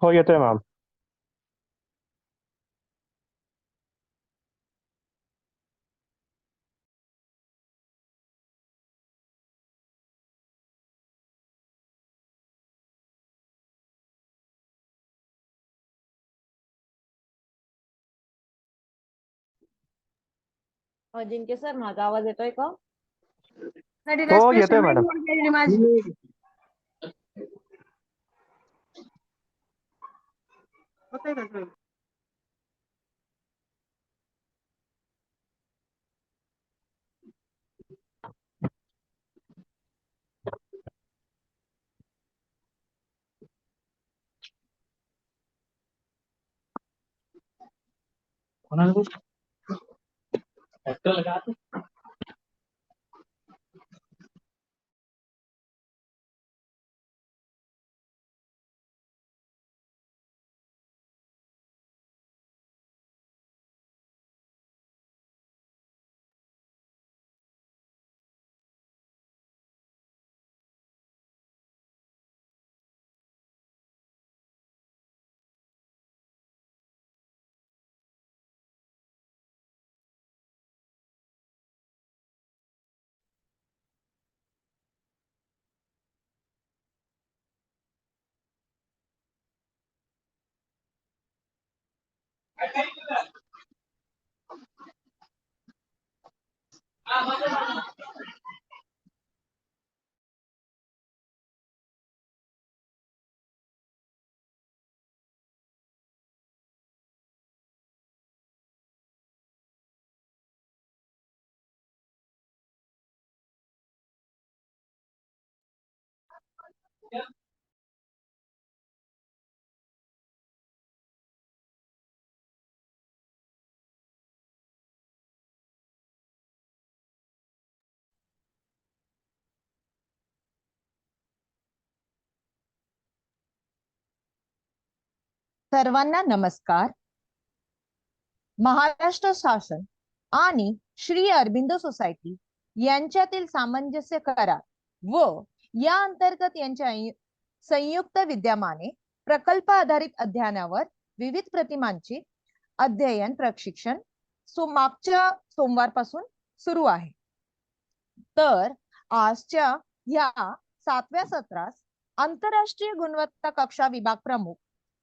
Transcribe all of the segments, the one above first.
हो, येतोय मॅम. अजिंक्य सर, माझा आवाज येतोय का? हो, येतोय मॅडम. सर्वांना नमस्कार. महाराष्ट्र शासन आणि श्री अरबिंदो सोसायटी यांच्यातील सामंजस्य करार व या अंतर्गत यांच्या संयुक्त विद्यमाने प्रकल्प आधारित अध्ययनावर विविध प्रतिमांचे अध्ययन प्रशिक्षण मागच्या सोमवारपासून सुरू आहे. तर आजच्या या 7व्या सत्रास आंतरराष्ट्रीय गुणवत्ता कक्षा विभाग प्रमुख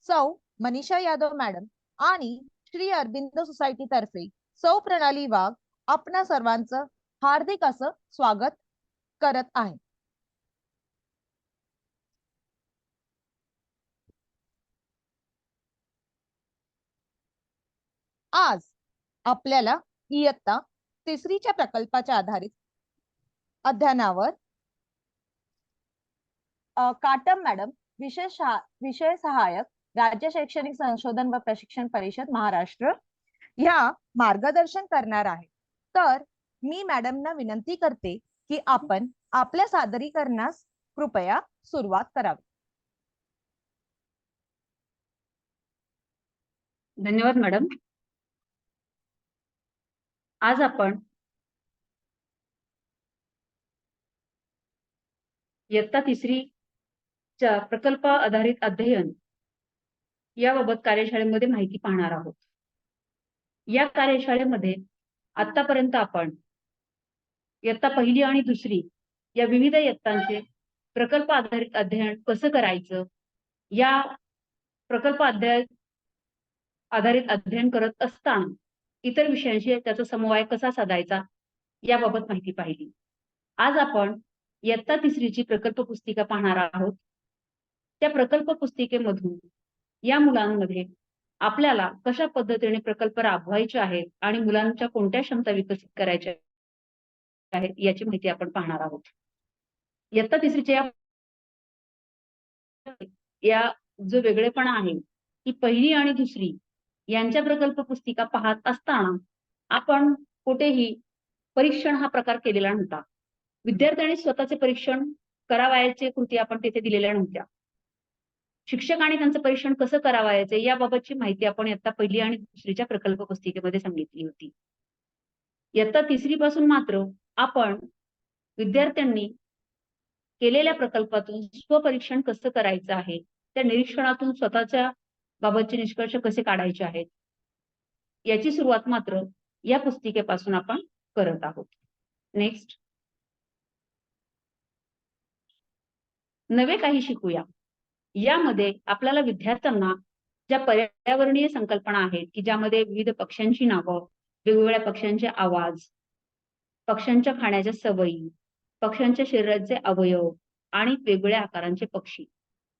सौ मनीषा यादव मॅडम आणि श्री अरबिंदो सोसायटी तर्फे सौ प्रणाली वाघ आपणा सर्वांचं हार्दिक असं स्वागत करत आहे. आज आपल्याला इयत्ता 3च्या प्रकल्पाच्या आधारित अध्ययनावर काटम मॅडम विषय सहाय्यक राज्य शैक्षणिक संशोधन व प्रशिक्षण परिषद महाराष्ट्र ह्या मार्गदर्शन करणार आहे. तर मी मॅडमना विनंती करते की आपण आपल्या सादरीकरणास कृपया सुरुवात करावी. धन्यवाद मॅडम. आज आपण इयत्ता 3च्या प्रकल्प आधारित अध्ययन याबाबत कार्यशाळेमध्ये माहिती पाहणार आहोत. या कार्यशाळेमध्ये आतापर्यंत आपण इयत्ता 1 आणि 2 या विविध इयत्तांचे प्रकल्प आधारित अध्ययन कसं करायचं, या प्रकल्प आधारित अध्ययन करत असताना इतर विषयांशी त्याचा समन्वय कसा साधायचा याबाबत माहिती पाहिली. आज आपण इयत्ता 3ची प्रकल्प पुस्तिका पाहणार आहोत. त्या प्रकल्प पुस्तिकेमधून या मुलांमध्ये आपल्याला कशा पद्धतीने प्रकल्प राबवायचे आहेत आणि मुलांच्या कोणत्या क्षमता विकसित करायच्या आहेत याची माहिती आपण पाहणार आहोत. इयत्ता 3च्या या जो वेगळेपणा आहे की 1 आणि 2 यांच्या प्रकल्प पुस्तिका पाहत असताना आपण कुठेही परीक्षण हा प्रकार केलेला नव्हता. विद्यार्थ्यांनी स्वतःचे परीक्षण करावयाचे कृती आपण तिथे दिलेल्या नव्हत्या. शिक्षकांनी त्यांचं परीक्षण कसं करावयाचे याबाबतची माहिती आपण इयत्ता 1 आणि 2च्या प्रकल्प पुस्तिकेमध्ये सांगितली होती. इयत्ता 3 पासून मात्र आपण विद्यार्थ्यांनी केलेल्या प्रकल्पातून स्वपरीक्षण कसं करायचं आहे, त्या निरीक्षणातून स्वतःच्या बाबतचे निष्कर्ष कसे काढायचे आहेत, याची सुरुवात मात्र या पुस्तिकेपासून आपण करत आहोत. नेक्स्ट, नवे काही शिकूया. यामध्ये आपल्याला विद्यार्थ्यांना ज्या पर्यावरणीय संकल्पना आहेत की ज्यामध्ये विविध पक्ष्यांची नावं, वेगवेगळ्या पक्ष्यांचे आवाज, पक्ष्यांच्या खाण्याच्या सवयी, पक्ष्यांच्या शरीराचे अवयव आणि वेगवेगळ्या आकारांचे पक्षी,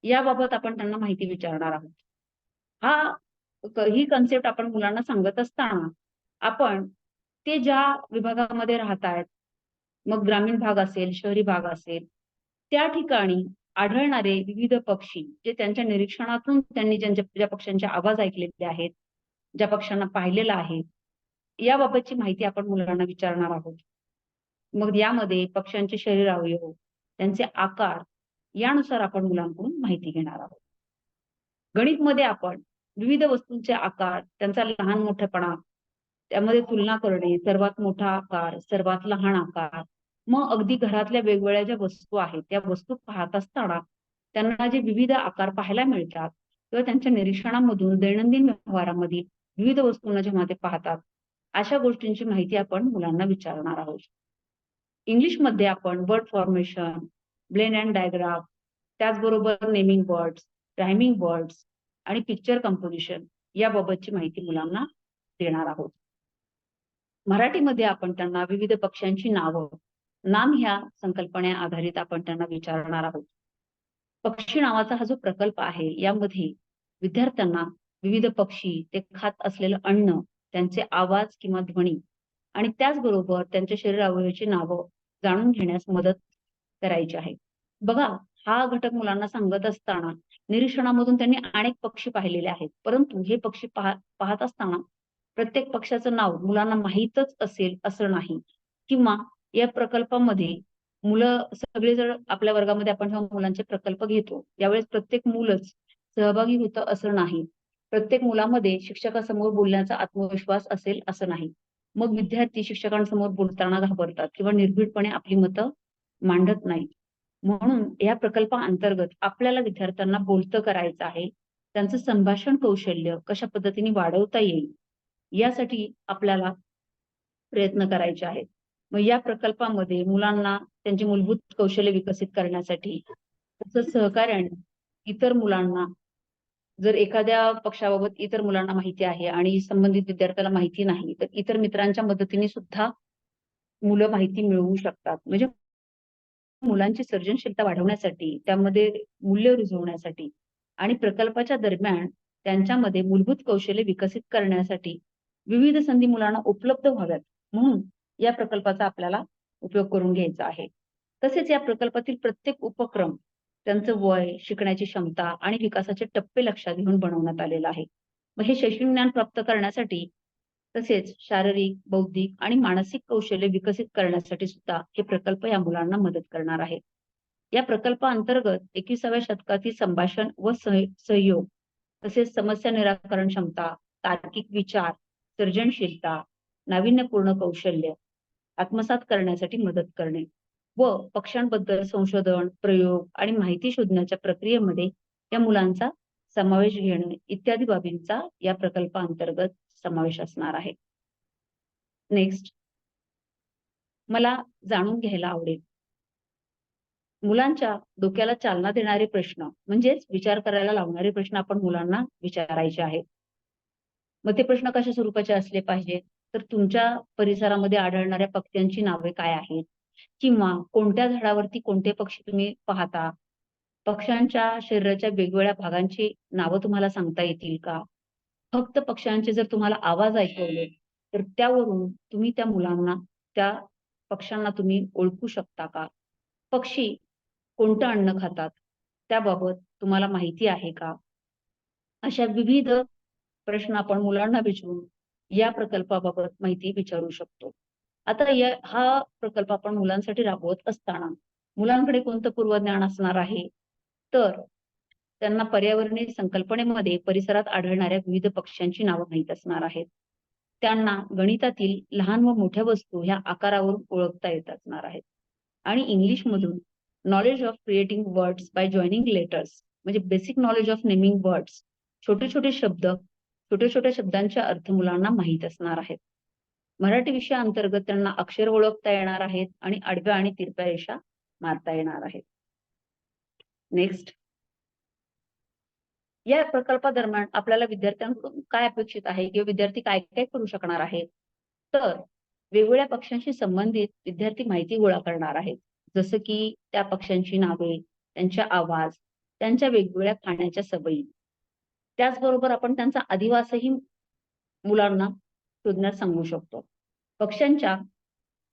याबाबत आपण त्यांना माहिती विचारणार आहोत. ही कन्सेप्ट आपण मुलांना सांगत असताना आपण ते ज्या विभागामध्ये राहतायत, मग ग्रामीण भाग असेल, शहरी भाग असेल, त्या ठिकाणी आढळणारे विविध पक्षी जे त्यांच्या निरीक्षणातून त्यांनी ज्या पक्ष्यांचे आवाज ऐकलेले आहेत, ज्या पक्ष्यांना पाहिलेलं आहे, याबाबतची माहिती आपण मुलांना विचारणार आहोत. मग यामध्ये पक्ष्यांचे शरीर अवयव, त्यांचे आकार, यानुसार आपण मुलांकडून माहिती घेणार आहोत. गणितमध्ये आपण विविध वस्तूंचे आकार, त्यांचा लहान मोठेपणा, त्यामध्ये तुलना करणे, सर्वात मोठा आकार, सर्वात लहान आकार, मग अगदी घरातल्या वेगवेगळ्या ज्या वस्तू आहेत त्या वस्तू पाहत असताना त्यांना जे विविध आकार पाहायला मिळतात किंवा त्यांच्या निरीक्षणामधून दैनंदिन व्यवहारामध्ये विविध वस्तूंना जेव्हा ते पाहतात, अशा गोष्टींची माहिती आपण मुलांना विचारणार आहोत. इंग्लिशमध्ये आपण word formation, blend and digraph, त्याचबरोबर नेमिंग वर्ड्स, रायमिंग वर्ड्स आणि पिक्चर कंपोजिशन याबाबतची माहिती मुलांना देणार आहोत. मराठीमध्ये आपण त्यांना विविध पक्ष्यांची नावं, नाम ह्या संकल्पने आधारित आपण त्यांना विचारणार आहोत. पक्षी नावाचा हा जो प्रकल्प आहे यामध्ये विद्यार्थ्यांना विविध पक्षी, ते खात असलेलं अन्न, त्यांचे आवाज किंवा ध्वनी आणि त्याचबरोबर त्यांच्या शरीर अवयवाची नावं जाणून घेण्यास मदत करायची आहे. बघा, हा घटक मुलांना सांगत असताना निरीक्षणामधून त्यांनी अनेक पक्षी पाहिलेले आहेत, परंतु हे पक्षी पाहत असताना प्रत्येक पक्षाचं नाव मुलांना माहीतच असेल असं नाही, किंवा या प्रकल्पामध्ये मुलं सगळे जर आपल्या वर्गामध्ये आपण जेव्हा मुलांचे प्रकल्प घेतो त्यावेळेस प्रत्येक मुलंच सहभागी होतं असं नाही. प्रत्येक मुलामध्ये शिक्षकासमोर बोलण्याचा आत्मविश्वास असेल असं नाही. मग विद्यार्थी शिक्षकांसमोर बोलताना घाबरतात किंवा निर्भीडपणे आपली मतं मांडत नाहीत. म्हणून या प्रकल्पाअंतर्गत आपल्याला विद्यार्थ्यांना बोलतं करायचं आहे. त्यांचं संभाषण कौशल्य कशा पद्धतीने वाढवता येईल यासाठी आपल्याला प्रयत्न करायचे आहेत. मग या प्रकल्पामध्ये मुलांना त्यांची मूलभूत कौशल्य विकसित करण्यासाठी, तसंच सहकार्याने इतर मुलांना, जर एखाद्या पक्षाबाबत इतर मुलांना माहिती आहे आणि संबंधित विद्यार्थ्याला माहिती नाही, तर इतर मित्रांच्या मदतीने सुद्धा मुलं माहिती मिळवू शकतात. म्हणजे मुलांची सर्जनशीलता वाढवण्यासाठी, त्यामध्ये मूल्य रुजवण्यासाठी आणि प्रकल्पाच्या दरम्यान त्यांच्यामध्ये मूलभूत कौशल्य विकसित करण्यासाठी विविध संधी मुलांना उपलब्ध व्हाव्यात, म्हणून या प्रकल्पाचा आपल्याला उपयोग करून घ्यायचा आहे. तसेच या प्रकल्पातील प्रत्येक उपक्रम त्यांचं वय, शिकण्याची क्षमता आणि विकासाचे टप्पे लक्षात घेऊन बनवण्यात आलेला आहे. मग हे शैक्षणिक ज्ञान प्राप्त करण्यासाठी, तसेच शारीरिक, बौद्धिक आणि मानसिक कौशल्य विकसित करण्यासाठी सुद्धा हे प्रकल्प या मुलांना मदत करणार आहे. या प्रकल्पाअंतर्गत 21व्या शतकातील संभाषण व सहयोग, तसेच समस्या निराकरण क्षमता, तार्किक विचार, सर्जनशीलता, नाविन्यपूर्ण कौशल्य आत्मसात करण्यासाठी मदत करणे व पक्ष्यांबद्दल संशोधन, प्रयोग आणि माहिती शोधण्याच्या प्रक्रियेमध्ये या मुलांचा समावेश घेणे इत्यादी बाबींचा या प्रकल्पाअंतर्गत समावेश असणार आहे. नेक्स्ट, मला जाणून घ्यायला आवडेल मुलांच्या डोक्याला चालना देणारे प्रश्न, म्हणजेच विचार करायला लावणारे प्रश्न आपण मुलांना विचारायचे आहेत. मग ते प्रश्न कशा स्वरूपाचे असले पाहिजेत, तर तुमच्या परिसरामध्ये आढळणाऱ्या पक्ष्यांची नावे काय आहेत, किंवा कोणत्या झाडावरती कोणते पक्षी तुम्ही पाहता, पक्ष्यांच्या शरीराच्या वेगवेगळ्या भागांची नावं तुम्हाला सांगता येतील का, फक्त पक्ष्यांचे जर तुम्हाला आवाज ऐकवले तर त्यावरून तुम्ही त्या मुलांना, त्या पक्ष्यांना तुम्ही ओळखू शकता का, पक्षी कोणतं अन्न खातात त्याबाबत तुम्हाला माहिती आहे का, अशा विविध प्रश्न आपण मुलांना विचारून या प्रकल्पाबाबत माहिती विचारू शकतो. आता हा प्रकल्प आपण मुलांसाठी राबवत असताना मुलांकडे कोणतं पूर्वज्ञान असणार आहे, तर त्यांना पर्यावरणीय संकल्पनेमध्ये परिसरात आढळणाऱ्या विविध पक्ष्यांची नावं माहीत असणार आहेत. त्यांना गणितातील लहान व मोठ्या वस्तू ह्या आकारावरून ओळखता येत असणार आहेत. आणि इंग्लिशमधून knowledge of creating words by joining letters, म्हणजे basic knowledge of naming words, छोटे छोटे शब्द, छोट्या छोट्या शब्दांचे अर्थ मुलांना माहीत असणार आहेत. मराठी विषयाअंतर्गत त्यांना अक्षर ओळखता येणार आहेत आणि आडव्या आणि तिरप्या रेषा मारता येणार आहेत. नेक्स्ट, या प्रकल्पादरम्यान आपल्याला विद्यार्थ्यांकडून काय अपेक्षित आहे किंवा विद्यार्थी काय काय करू शकणार आहेत, तर वेगवेगळ्या पक्ष्यांशी संबंधित विद्यार्थी माहिती गोळा करणार आहेत. जसं की त्या पक्ष्यांची नावे, त्यांचा आवाज, त्यांच्या वेगवेगळ्या खाण्याच्या सवयी. त्याचबरोबर आपण त्यांचा अधिवासही मुलांना शोधण्यास सांगू शकतो. पक्ष्यांच्या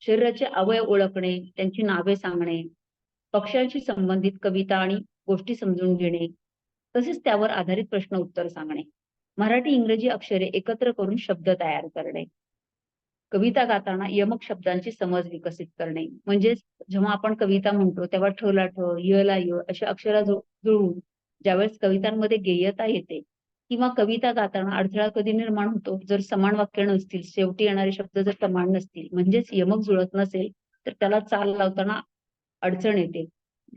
शरीराचे अवयव ओळखणे, त्यांची नावे सांगणे, पक्ष्यांशी संबंधित कविता आणि गोष्टी समजून घेणे, तसेच त्यावर आधारित प्रश्न उत्तर सांगणे. मराठी इंग्रजी अक्षरे एकत्र करून शब्द तयार करणे. कविता गाताना यमक शब्दांची समज विकसित करणे. म्हणजेच जेव्हा आपण कविता म्हणतो तेव्हा ठ ला ठ, य ला य अशी अक्षरा जुळवून ज्यावेळेस कवितांमध्ये गेयता येते किंवा कविता गाताना अडथळा कधी निर्माण होतो, जर समान वाक्य नसतील, शेवटी येणारे शब्द जर समान नसतील, म्हणजेच यमक जुळत नसेल, तर त्याला चाल लावताना अडचण येते.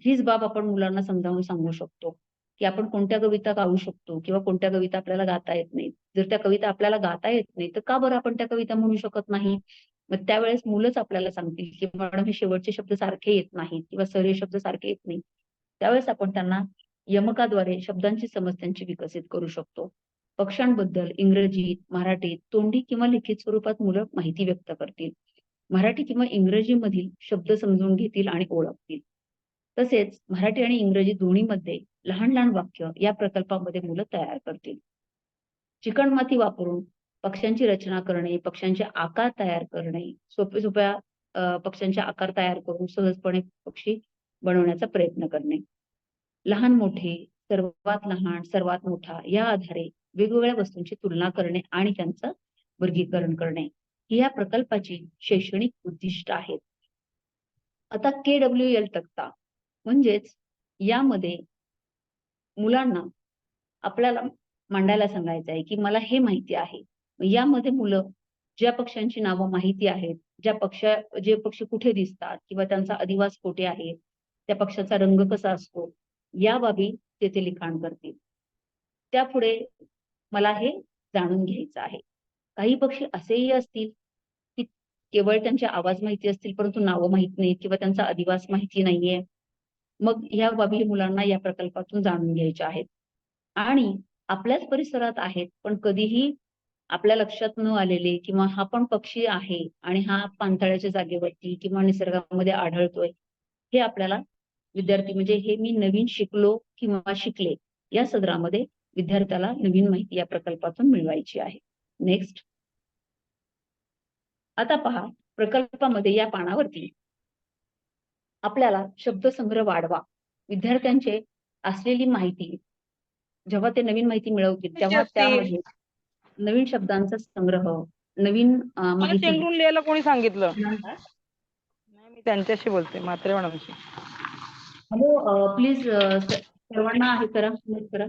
हीच बाब आपण मुलांना समजावून सांगू शकतो की आपण कोणत्या कविता गाऊ शकतो किंवा कोणत्या कविता आपल्याला गाता येत नाही. जर त्या कविता आपल्याला गाता येत नाही तर का बरं आपण त्या कविता म्हणू शकत नाही. मग त्यावेळेस मुलंच आपल्याला सांगतील की मॅडम हे शेवटचे शब्द सारखे येत नाहीत किंवा सर हे शब्द सारखे येत नाही. त्यावेळेस आपण त्यांना यमकाद्वारे शब्दांची समज त्यांची विकसित करू शकतो. पक्ष्यांबद्दल इंग्रजीत, मराठीत, तोंडी किंवा लिखित स्वरूपात मुलं माहिती व्यक्त करतील. मराठी किंवा इंग्रजीमधील शब्द समजून घेतील आणि ओळखतील. तसेच मराठी आणि इंग्रजी दोन्हीमध्ये लहान लहान वाक्य या प्रकल्पामध्ये मुलं तयार करतील. चिकणमाती वापरून पक्ष्यांची रचना करणे, पक्ष्यांचे आकार तयार करणे, सोप्या पक्ष्यांचे आकार तयार करून सहजपणे पक्षी बनवण्याचा प्रयत्न करणे. लहान मोठे, सर्वात लहान, सर्वात मोठा या आधारे वेगवेगळ्या वस्तूंची तुलना करणे आणि त्यांचं वर्गीकरण करणे ही या प्रकल्पाची शैक्षणिक उद्दिष्ट आहेत. आता KWL तक्ता म्हणजेच यामध्ये मुलांना आपल्याला मांडायला सांगायचं आहे की मला हे माहिती आहे. यामध्ये मुलं ज्या पक्ष्यांची नावं माहिती आहेत, जे पक्षी कुठे दिसतात किंवा त्यांचा अधिवास कुठे आहे, त्या पक्षाचा रंग कसा असतो, या बाबी तेथे लिखाण करतील. त्यापुढे मला हे जाणून घ्यायचं आहे. काही पक्षी असेही असतील की केवळ त्यांचे आवाज माहिती असतील परंतु नावं माहित नाहीत किंवा त्यांचा अधिवास माहिती नाहीये. मग ह्या बाबी मुलांना या प्रकल्पातून जाणून घ्यायच्या आहेत. आणि आपल्याच परिसरात आहेत पण कधीही आपल्या लक्षात न आलेले किंवा हा पण पक्षी आहे आणि हा पाणथळ्याच्या जागेवरती किंवा निसर्गामध्ये आढळतोय, हे आपल्याला विद्यार्थी म्हणजे हे मी नवीन शिकलो किंवा शिकले या सदरामध्ये विद्यार्थ्याला नवीन माहिती या प्रकल्पातून मिळवायची आहे. नेक्स्ट, आता पहा प्रकल्पामध्ये या पानावरती आपल्याला शब्दसंग्रह वाढवा. विद्यार्थ्यांचे असलेली माहिती जेव्हा ते नवीन माहिती मिळवतील तेव्हा त्यामध्ये नवीन शब्दांचा संग्रह, नवीन माहिती चेंगरून लिहायला कोणी सांगितलं? नाही, मी त्यांच्याशी बोलते, म्हात्रे मॅडमशी. हॅलो, प्लीज सर्वांना हे करा, म्यूट करा.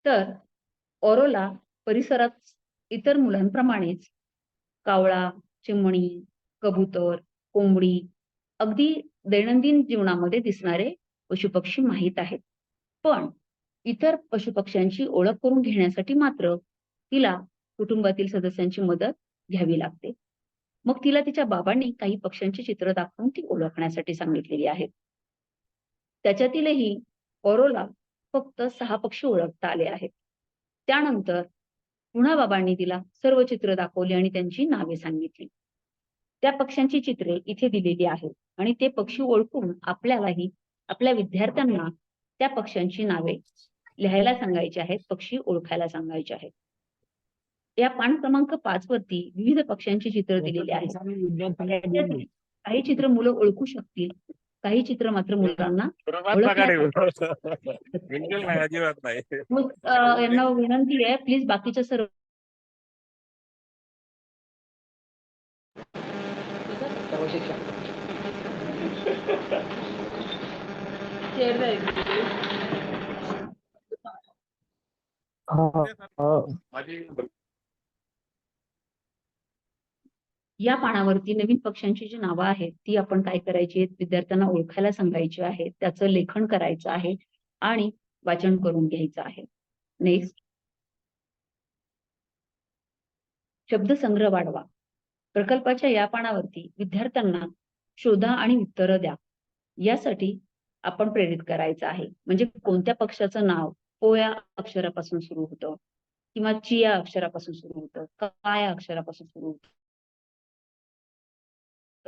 तर ओरोला परिसरात इतर मुलांप्रमाणेच कावळा, चिमणी, कबूतर, कोंबडी अगदी दैनंदिन जीवनामध्ये दिसणारे पशुपक्षी माहीत आहेत. पण इतर पशुपक्ष्यांची ओळख करून घेण्यासाठी मात्र तिला कुटुंबातील सदस्यांची मदत घ्यावी लागते. मग तिला तिच्या बाबांनी काही पक्ष्यांची चित्र दाखवून ती ओळखण्यासाठी सांगितलेली आहेत. त्याच्यातीलही ओरोला फक्त 6 पक्षी ओळखता आले आहेत. त्यानंतर पुन्हा बाबांनी तिला सर्व चित्र दाखवली आणि त्यांची नावे सांगितली. त्या पक्ष्यांची चित्रे इथे दिलेली आहेत आणि ते पक्षी ओळखून आपल्यालाही आपल्या विद्यार्थ्यांना त्या पक्ष्यांची नावे लिहायला सांगायची आहेत, पक्षी ओळखायला सांगायचे आहेत. या पान क्रमांक 5 वरती विविध पक्ष्यांची चित्र दिलेली आहेत. काही चित्र मुलं ओळखू शकतील काही चित्र मात्र मुलांना सुरुवात ओळखण्यास नका देऊ. बिलकुल नाही, अजिबात नाही. मग यांना विनंती आहे, प्लीज बाकीच्या सर्व माझी या पानावरती नवीन पक्ष्यांची जी नावं आहेत ती आपण काय करायची आहेत, विद्यार्थ्यांना ओळखायला सांगायची आहेत, त्याचं लेखन करायचं आहे आणि वाचन करून घ्यायचं आहे. नेक्स्ट, शब्दसंग्रह वाढवा. प्रकल्पाच्या या पानावरती विद्यार्थ्यांना शोधा आणि उत्तरं द्या यासाठी आपण प्रेरित करायचं आहे. म्हणजे कोणत्या पक्षाचं नाव ओ या अक्षरापासून सुरू होतं किंवा ची या अक्षरापासून सुरू होतं, का या अक्षरापासून सुरू होतं.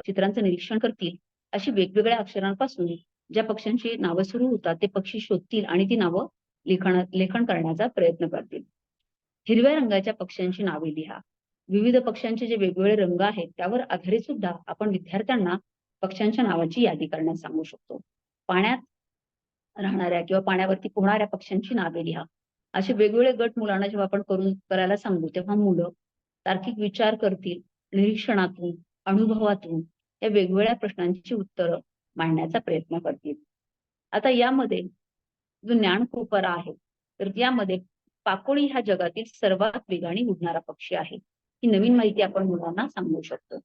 चित्रांचं निरीक्षण करतील, अशी वेगवेगळ्या अक्षरांपासून ज्या पक्ष्यांची नावं सुरू होतात ते पक्षी शोधतील आणि ती नावं लेखन करण्याचा प्रयत्न करतील. हिरव्या रंगाच्या पक्ष्यांची नावे लिहा. विविध पक्ष्यांचे जे वेगवेगळे रंग आहेत त्यावर आधारित सुद्धा आपण विद्यार्थ्यांना पक्ष्यांच्या नावाची यादी करण्यास सांगू शकतो. पाण्यात राहणाऱ्या किंवा पाण्यावरती पोहणाऱ्या पक्ष्यांची नावे लिहा. असे वेगवेगळे गट मुलांना जेव्हा आपण करायला सांगू तेव्हा मुलं तार्किक विचार करतील, निरीक्षणातून, अनुभवातून या वेगवेगळ्या प्रश्नांची उत्तरं मांडण्याचा प्रयत्न करतील. आता यामध्ये जो ज्ञानकोपरा आहे तर यामध्ये पाकोळी हा जगातील सर्वात वेगाने उडणारा पक्षी आहे. ही नवीन माहिती आपण मुलांना सांगू शकतो.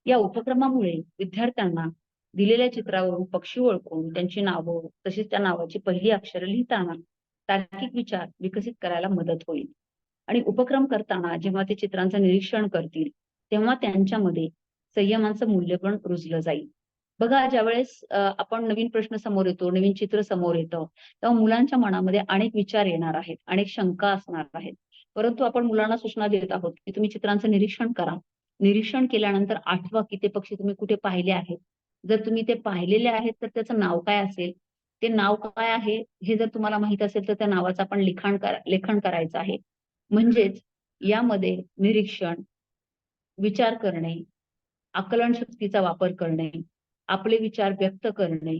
या उपक्रमामुळे विद्यार्थ्यांना दिलेल्या चित्रावरून पक्षी ओळखून त्यांची नावं तसेच त्या नावाची पहिली अक्षरं लिहिताना तार्किक विचार विकसित करायला मदत होईल. आणि उपक्रम करताना जेव्हा ते चित्रांचं निरीक्षण करतील तेव्हा त्यांच्यामध्ये संयमाचं मूल्य पण रुजलं जाईल. बघा, ज्यावेळेस आपण नवीन प्रश्न समोर येतो, नवीन चित्र समोर येतं, तेव्हा मुलांच्या मनामध्ये अनेक विचार येणार आहेत, अनेक शंका असणार आहेत. परंतु आपण मुलांना सूचना देत आहोत की तुम्ही चित्रांचं निरीक्षण करा. निरीक्षण केल्यानंतर आठवा की ते पक्षी तुम्ही कुठे पाहिले आहेत. जर तुम्ही ते पाहिलेले आहेत तर त्याचं नाव काय असेल, ते नाव काय आहे हे जर तुम्हाला माहित असेल तर त्या नावाचं आपण लेखन करायचं आहे. म्हणजेच यामध्ये निरीक्षण, विचार करणे, आकलन शक्तीचा वापर करणे, आपले विचार व्यक्त करणे,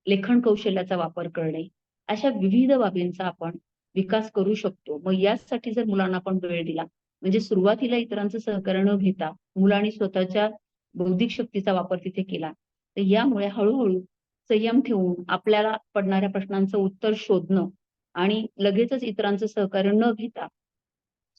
लेखन कौशल्याचा वापर करणे, अशा विविध बाबींचा आपण विकास करू शकतो. मग यासाठी जर मुलांना आपण वेळ दिला, म्हणजे सुरुवातीला इतरांचं सहकार्य न घेता मुलांनी स्वतःच्या बौद्धिक शक्तीचा वापर तिथे केला, तर यामुळे हळूहळू संयम ठेवून आपल्याला पडणाऱ्या प्रश्नांचं उत्तर शोधणं आणि लगेचच इतरांचं सहकार्य न घेता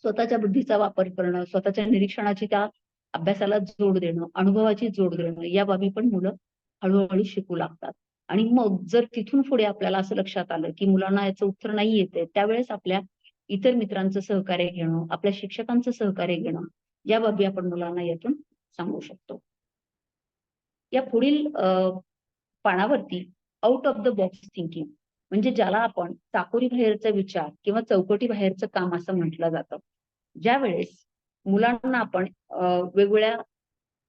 स्वतःच्या बुद्धीचा वापर करणं, स्वतःच्या निरीक्षणाची त्या अभ्यासाला जोड देणं, अनुभवाची जोड देणं, या बाबी पण मुलं हळूहळू शिकू लागतात. आणि मग जर तिथून पुढे आपल्याला असं लक्षात आलं की मुलांना याचं उत्तर नाही येते, त्यावेळेस आपल्या इतर मित्रांचं सहकार्य घेणं, आपल्या शिक्षकांचं सहकार्य घेणं, या बाबी आपण मुलांना यातून सांगू शकतो. या पुढील पानावरती out of the box thinking, म्हणजे ज्याला आपण चाकोरी बाहेरचा विचार किंवा चौकटी बाहेरचं काम असं म्हटलं जातं. ज्या वेळेस मुलांना आपण वेगवेगळ्या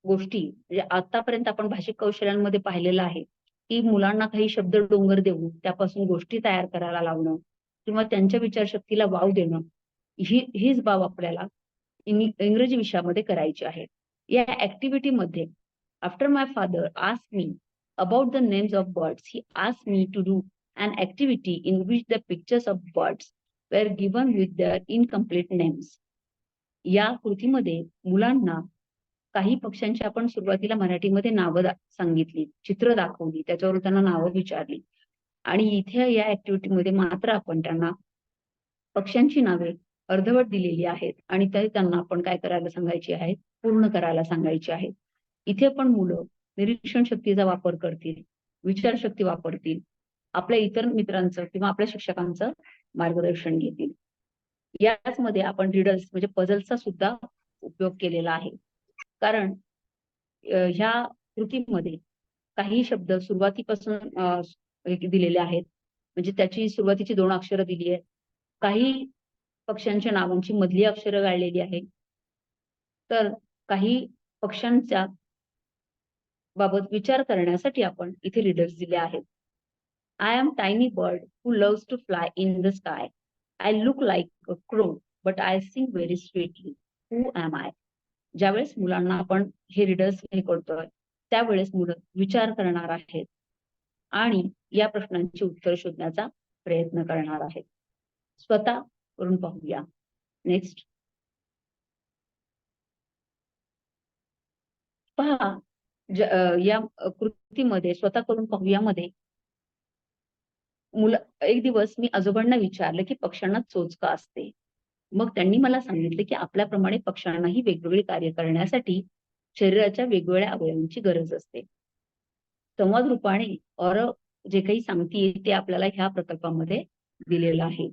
गोष्टी, म्हणजे आतापर्यंत आपण भाषिक कौशल्यांमध्ये पाहिलेलं आहे की मुलांना काही शब्द डोंगर देऊन त्यापासून गोष्टी तयार करायला लावणं किंवा त्यांच्या विचारशक्तीला वाव देणं, हीच बाब आपल्याला इंग्रजी विषयामध्ये करायची आहे. या ऍक्टिव्हिटीमध्ये after my father asked me about the names of birds, he asked me to do an activity in which the pictures of birds were given with their incomplete names. या कृतीमध्ये मुलांना काही पक्ष्यांची आपण सुरुवातीला मराठीमध्ये नावं सांगितली, चित्र दाखवली, त्याच्यावर त्यांना नावं विचारली. आणि इथे या ऍक्टिव्हिटीमध्ये मात्र आपण त्यांना पक्ष्यांची नावे अर्धवट दिलेली आहेत आणि त्यांना आपण काय करायला सांगायची आहेत, पूर्ण करायला सांगायची आहेत. इथे पण मुलं निरीक्षण शक्तीचा वापर करतील, विचारशक्ती वापरतील, आपल्या इतर मित्रांचं किंवा आपल्या शिक्षकांचं मार्गदर्शन घेतील. याच मध्ये आपण रिडल्स म्हणजे पझल्सचा सुद्धा उपयोग केलेला आहे. कारण ह्या कृतीमध्ये काही शब्द सुरुवातीपासून दिलेले आहेत, म्हणजे त्याची सुरुवातीची 2 अक्षरं दिली आहेत. काही पक्ष्यांच्या नावांची मधली अक्षरं गाळलेली आहेत, तर काही पक्ष्यांच्या बाबत विचार करण्यासाठी आपण इथे रिडल्स दिले आहेत. I am tiny bird who loves to fly in the sky. I look like a crow but I sing very sweetly. Who am I. ज्यावेळेस मुलांना आपण हे रिडल्स हे करतोय त्यावेळेस मुलं विचार करणार आहेत, आणि या प्रश्नांची उत्तर शोधण्याचा प्रयत्न करणार आहेत. स्वतः करून पाहूया. नेक्स्ट पहा, या कृतीमध्ये स्वतः करून पाहूया मध्ये एक दिवस मी आजोबांना विचारलं की पक्ष्यांना चोच का असते. मग त्यांनी मला सांगितले की आपल्याप्रमाणे पक्ष्यांनाही वेगवेगळी कार्य करण्यासाठी शरीराच्या वेगवेगळ्या अवयवांची गरज असते. संवाद रूपाने और जे काही सांगते ते आपल्याला ह्या प्रकल्पामध्ये दिलेलं आहे.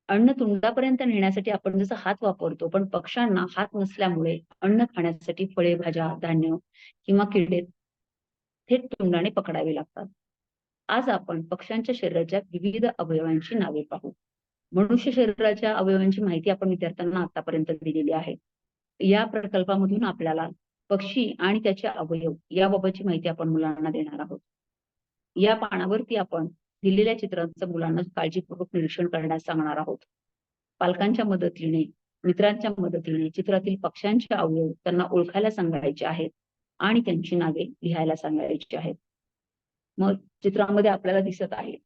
अन्न तोंडापर्यंत नेण्यासाठी आपण जसं हात वापरतो, पण पक्ष्यांना हात नसल्यामुळे अन्न खाण्यासाठी फळे, भाज्या, धान्य किंवा किडे थेट तोंडाने पकडावे लागतात. आज आपण पक्ष्यांच्या शरीराच्या विविध अवयवांची नावे पाहू. मनुष्य शरीराच्या अवयवांची माहिती आपण विद्यार्थ्यांना आतापर्यंत दिलेली आहे. या प्रकल्पामधून आपल्याला पक्षी आणि त्याचे अवयव याबाबतची माहिती आपण मुलांना देणार आहोत. या पानावरती आपण दिलेल्या चित्रांचं मुलांना काळजीपूर्वक निरीक्षण करण्यास सांगणार आहोत. पालकांच्या मदतीने, मित्रांच्या मदतीने चित्रातील पक्ष्यांचे अवयव त्यांना ओळखायला सांगायचे आहेत आणि त्यांची नावे लिहायला सांगायची आहेत. मग चित्रामध्ये आपल्याला दिसत आहे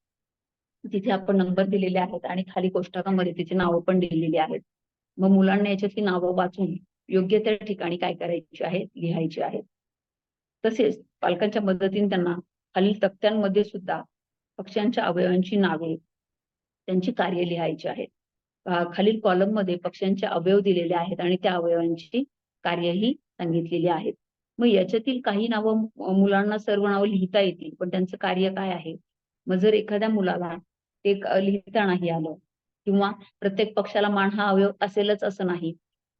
तिथे आपण नंबर दिलेले आहेत आणि खाली कोष्टकामध्ये तिची नावं पण दिलेली आहेत. मग मुलांना याच्यातली नावं वाचून योग्य त्या ठिकाणी काय करायची आहेत, लिहायची आहेत. तसेच पालकांच्या मदतीने त्यांना खालील तक्त्यांमध्ये सुद्धा पक्ष्यांच्या अवयवांची नावे, त्यांची कार्य लिहायची आहेत. खालील कॉलम मध्ये पक्ष्यांचे अवयव दिलेले आहेत आणि त्या अवयवांची कार्यही सांगितलेली आहेत. मग याच्यातील काही नावं मुलांना सर्व नावं लिहिता येतील, पण त्यांचं कार्य काय आहे. मग जर एखाद्या मुलाला ते लिहिता नाही आलं किंवा प्रत्येक पक्षाला मान हा अवयव असेलच असं नाही,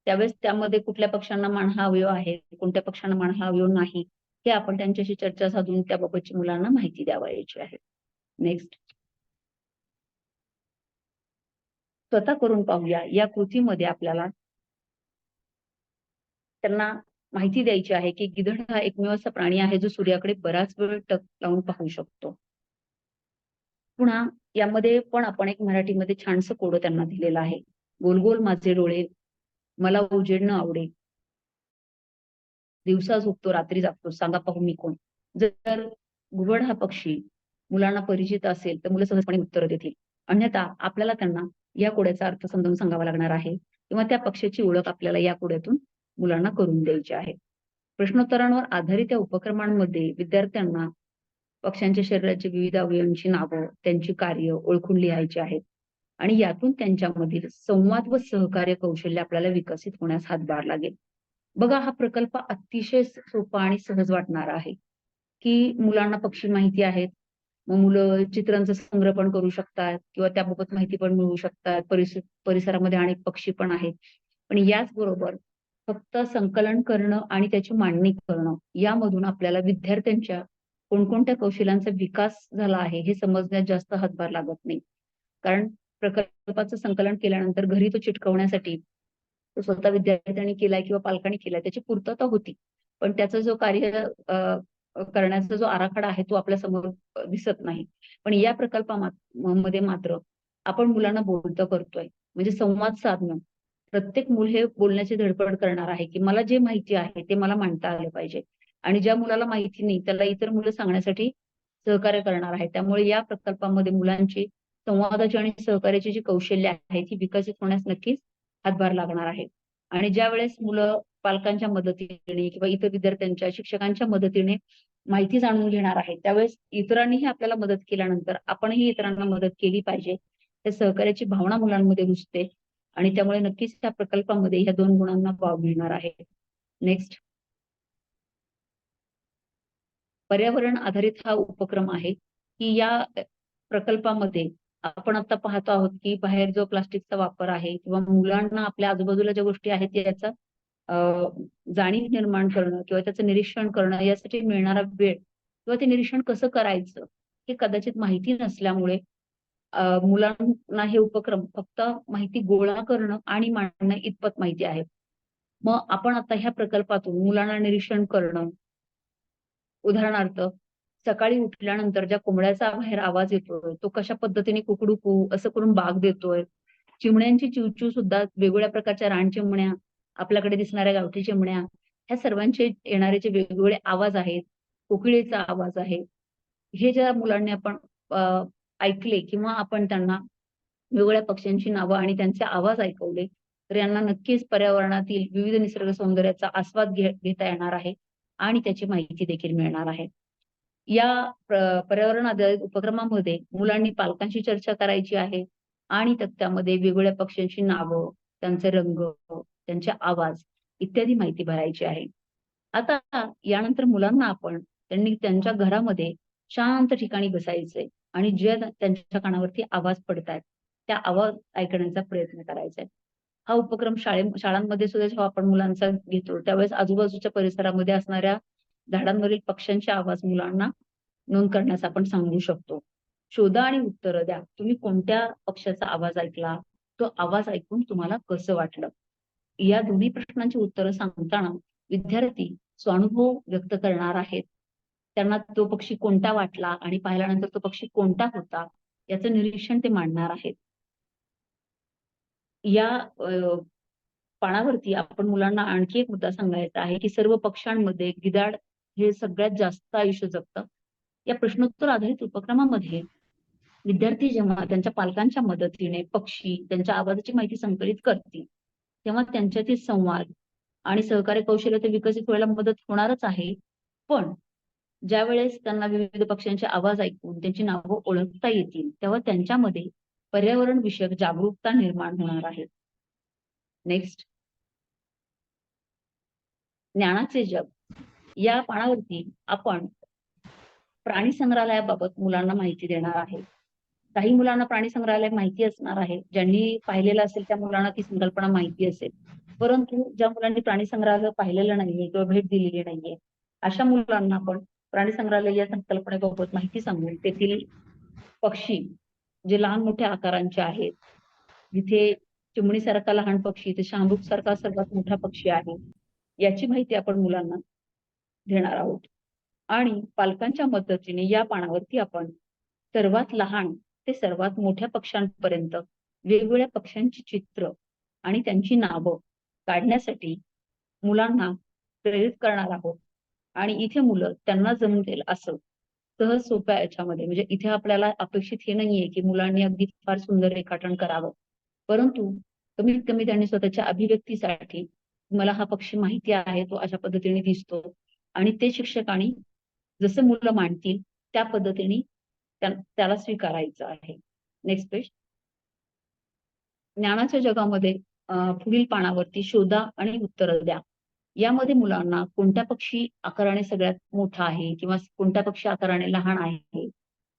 त्यावेळेस त्यामध्ये कुठल्या पक्ष्यांना मान हा अवयव आहे, कोणत्या पक्ष्यांना मान हा अवयव नाही, हे आपण त्यांच्याशी चर्चा साधून त्याबाबतची मुलांना माहिती द्यावायची आहे. नेक्स्ट स्वतः करून पाहूया. या कृतीमध्ये आपल्याला त्यांना माहिती द्यायची आहे की गिधाड हा एकमेव असा प्राणी आहे जो सूर्याकडे बराच वेळ टक लावून पाहू शकतो. पुन्हा यामध्ये पण आपण एक मराठीमध्ये छानसं कोडं त्यांना दिलेलं आहे. गोल गोल माझे डोळे, मला उजेड न आवडे, दिवसा झोपतो रात्री जागतो, सांगा पाहू मी कोण. जर घुबड हा पक्षी मुलांना परिचित असेल तर मुलं सहजपणे उत्तर देतील. अन्यथा आपल्याला त्यांना या कोड्याचा अर्थ समजावून सांगावा लागणार आहे किंवा त्या पक्षाची ओळख आपल्याला या कोड्यातून मुलांना करून द्यायची आहे. प्रश्नोत्तरांवर आधारित या उपक्रमांमध्ये विद्यार्थ्यांना पक्ष्यांच्या शरीराची विविध अवयवांची नावं, त्यांची कार्य ओळखून लिहायची आहेत आणि यातून त्यांच्यामधील संवाद व सहकार्य कौशल्य आपल्याला विकसित होण्यास हातभार लागेल. बघा, हा प्रकल्प अतिशय सोपा आणि सहज वाटणारा आहे की मुलांना पक्षी माहिती आहेत, मग मुलं चित्रांचा संग्रह पण करू शकतात किंवा त्याबाबत माहिती पण मिळवू शकतात. परिसरामध्ये अनेक पक्षी पण आहेत, पण याचबरोबर फक्त संकलन करणं आणि त्याची मांडणी करणं यामधून आपल्याला विद्यार्थ्यांच्या कोणकोणत्या कौशल्यांचा विकास झाला आहे हे समजण्यात जास्त हातभार लागत नाही. कारण प्रकल्पाचं संकलन केल्यानंतर घरी तो चिटकवण्यासाठी तो स्वतः विद्यार्थ्यांनी केलाय किंवा पालकांनी केलाय त्याची पूर्तता होती, पण त्याचा जो कार्य करण्याचा जो आराखडा आहे तो आपल्या समोर दिसत नाही. पण या प्रकल्पामध्ये मात्र आपण मुलांना बोलतं करतोय, म्हणजे संवाद साधणं. प्रत्येक मूल हे बोलण्याची धडपड करणार आहे की मला जे माहिती आहे ते मला मांडता आलं पाहिजे आणि ज्या मुलाला माहिती नाही त्याला इतर मुलं सांगण्यासाठी सहकार्य करणार आहे. त्यामुळे या प्रकल्पामध्ये मुलांची संवादाची आणि सहकार्याची जी कौशल्य आहेत ही विकसित होण्यास नक्कीच हातभार लागणार आहे. आणि ज्या वेळेस मुलं पालकांच्या मदतीने किंवा इतर विद्यार्थ्यांच्या शिक्षकांच्या मदतीने माहिती जाणून घेणार आहेत, त्यावेळेस इतरांनीही आपल्याला मदत केल्यानंतर आपणही इतरांना मदत केली पाहिजे, त्या सहकार्याची भावना मुलांमध्ये रुजते आणि त्यामुळे नक्कीच त्या प्रकल्पामध्ये ह्या दोन गुणांना वाव मिळणार आहे. नेक्स्ट पर्यावरण आधारित हा उपक्रम आहे की या प्रकल्पामध्ये आपण आता पाहतो आहोत की बाहेर जो प्लास्टिकचा वापर आहे किंवा मुलांना आपल्या आजूबाजूला ज्या गोष्टी आहेत याचा जाणीव निर्माण करणं किंवा त्याचं निरीक्षण करणं यासाठी मिळणारा वेळ किंवा ते निरीक्षण कसं करायचं हे कदाचित माहिती नसल्यामुळे मुलांना हे उपक्रम फक्त माहिती गोळा करणं आणि मांडणं इतपत माहिती आहे. मग आपण आता ह्या प्रकल्पातून मुलांना निरीक्षण करणं, उदाहरणार्थ सकाळी उठल्यानंतर ज्या कोंबड्याचा बाहेर आवाज येतोय तो कशा पद्धतीने कुकडू असं करून बाग देतोय, चिमण्यांची चिवचिव सुद्धा, वेगवेगळ्या प्रकारच्या रानचिमण्या, आपल्याकडे दिसणाऱ्या गावठी चिमण्या, ह्या सर्वांचे येणारे जे वेगवेगळे आवाज आहेत, कोकिळेचा आवाज आहे, हे ज्या मुलांनी आपण ऐकले किंवा आपण त्यांना वेगवेगळ्या पक्ष्यांची नावं आणि त्यांचे आवाज ऐकवले, तर यांना नक्कीच पर्यावरणातील विविध निसर्ग सौंदर्याचा आस्वाद घेता येणार आहे आणि त्याची माहिती देखील मिळणार आहे. या पर्यावरण आधारित उपक्रमामध्ये मुलांनी पालकांशी चर्चा करायची आहे आणि त्यामध्ये वेगवेगळ्या पक्ष्यांची नावं, त्यांचे रंग, त्यांचे आवाज इत्यादी माहिती भरायची आहे. आता यानंतर मुलांना आपण त्यांनी त्यांच्या घरामध्ये शांत ठिकाणी बसायचंय आणि जे त्यांच्या कानावरती आवाज पडतायत त्या आवाज ऐकण्याचा प्रयत्न करायचा आहे. हा उपक्रम शाळांमध्ये सुद्धा जेव्हा आपण मुलांचा घेतो त्यावेळेस आजूबाजूच्या परिसरामध्ये असणाऱ्या झाडांवरील पक्ष्यांचे आवाज मुलांना नोंद करण्यास आपण सांगू शकतो. शोधा आणि उत्तरं द्या. तुम्ही कोणत्या पक्ष्याचा आवाज ऐकला? तो आवाज ऐकून तुम्हाला कसं वाटलं? या दोन्ही प्रश्नांची उत्तरं सांगताना विद्यार्थी स्वानुभव व्यक्त करणार आहेत. त्यांना तो पक्षी कोणता वाटला आणि पाहिल्यानंतर तो पक्षी कोणता होता याचं निरीक्षण ते मांडणार आहेत. या पानावरती आपण मुलांना आणखी एक मुद्दा सांगायचा आहे की सर्व पक्ष्यांमध्ये गिधाड हे सगळ्यात जास्त आयुष्य जगतं. या प्रश्नोत्तर आधारित उपक्रमामध्ये विद्यार्थी जेव्हा त्यांच्या पालकांच्या मदतीने पक्षी त्यांच्या आवाजाची माहिती संकलित करतील तेव्हा त्यांच्यातील संवाद आणि सहकार्य कौशल्य ते विकसित व्हायला मदत होणारच आहे. पण ज्या वेळेस त्यांना विविध पक्ष्यांचे आवाज ऐकून त्यांची नावं ओळखता येतील तेव्हा त्यांच्यामध्ये पर्यावरण विषयक जागरूकता निर्माण होणार आहे. नेक्स्ट, ज्ञानाचे जग. या पानावरती आपण प्राणी संग्रहालयाबाबत मुलांना माहिती देणार आहे. काही मुलांना प्राणी संग्रहालय माहिती असणार आहे, ज्यांनी पाहिलेलं असेल त्या मुलांना ती संकल्पना माहिती असेल. परंतु ज्या मुलांनी प्राणी संग्रहालय पाहिलेलं नाहीये किंवा भेट दिलेली नाहीये अशा मुलांना आपण प्राणी संग्रहालय या संकल्पनेबाबत माहिती सांगून तेथील पक्षी जे लहान मोठ्या आकारांचे आहेत, जिथे चिमणीसारखा लहान पक्षी ते शाहमृग सारखा सर्वात मोठा पक्षी आहे याची माहिती आपण मुलांना देणार आहोत. आणि पालकांच्या मदतीने या पानावरती आपण सर्वात लहान ते सर्वात मोठ्या पक्ष्यांपर्यंत वेगवेगळ्या पक्ष्यांची चित्र आणि त्यांची नावं काढण्यासाठी मुलांना प्रेरित करणार आहोत. आणि इथे मुलं त्यांना जमतील असं सहज सोप्या याच्यामध्ये, म्हणजे इथे आपल्याला अपेक्षित हे नाहीये की मुलांनी अगदी फार सुंदर रेखाटन करावं, परंतु कमीत कमी त्यांनी स्वतःच्या अभिव्यक्तीसाठी मला हा पक्षी माहिती आहे, तो अशा पद्धतीने दिसतो आणि ते शिक्षकांनी जसं मुलं मांडतील त्या पद्धतीने त्याला स्वीकारायचं आहे. Next page. ज्ञानाच्या जगामध्ये पुढील पानावरती शोधा आणि उत्तरं द्या. यामध्ये मुलांना कोणत्या पक्षी आकाराने सगळ्यात मोठा आहे किंवा कोणत्या पक्षी आकाराने लहान आहे,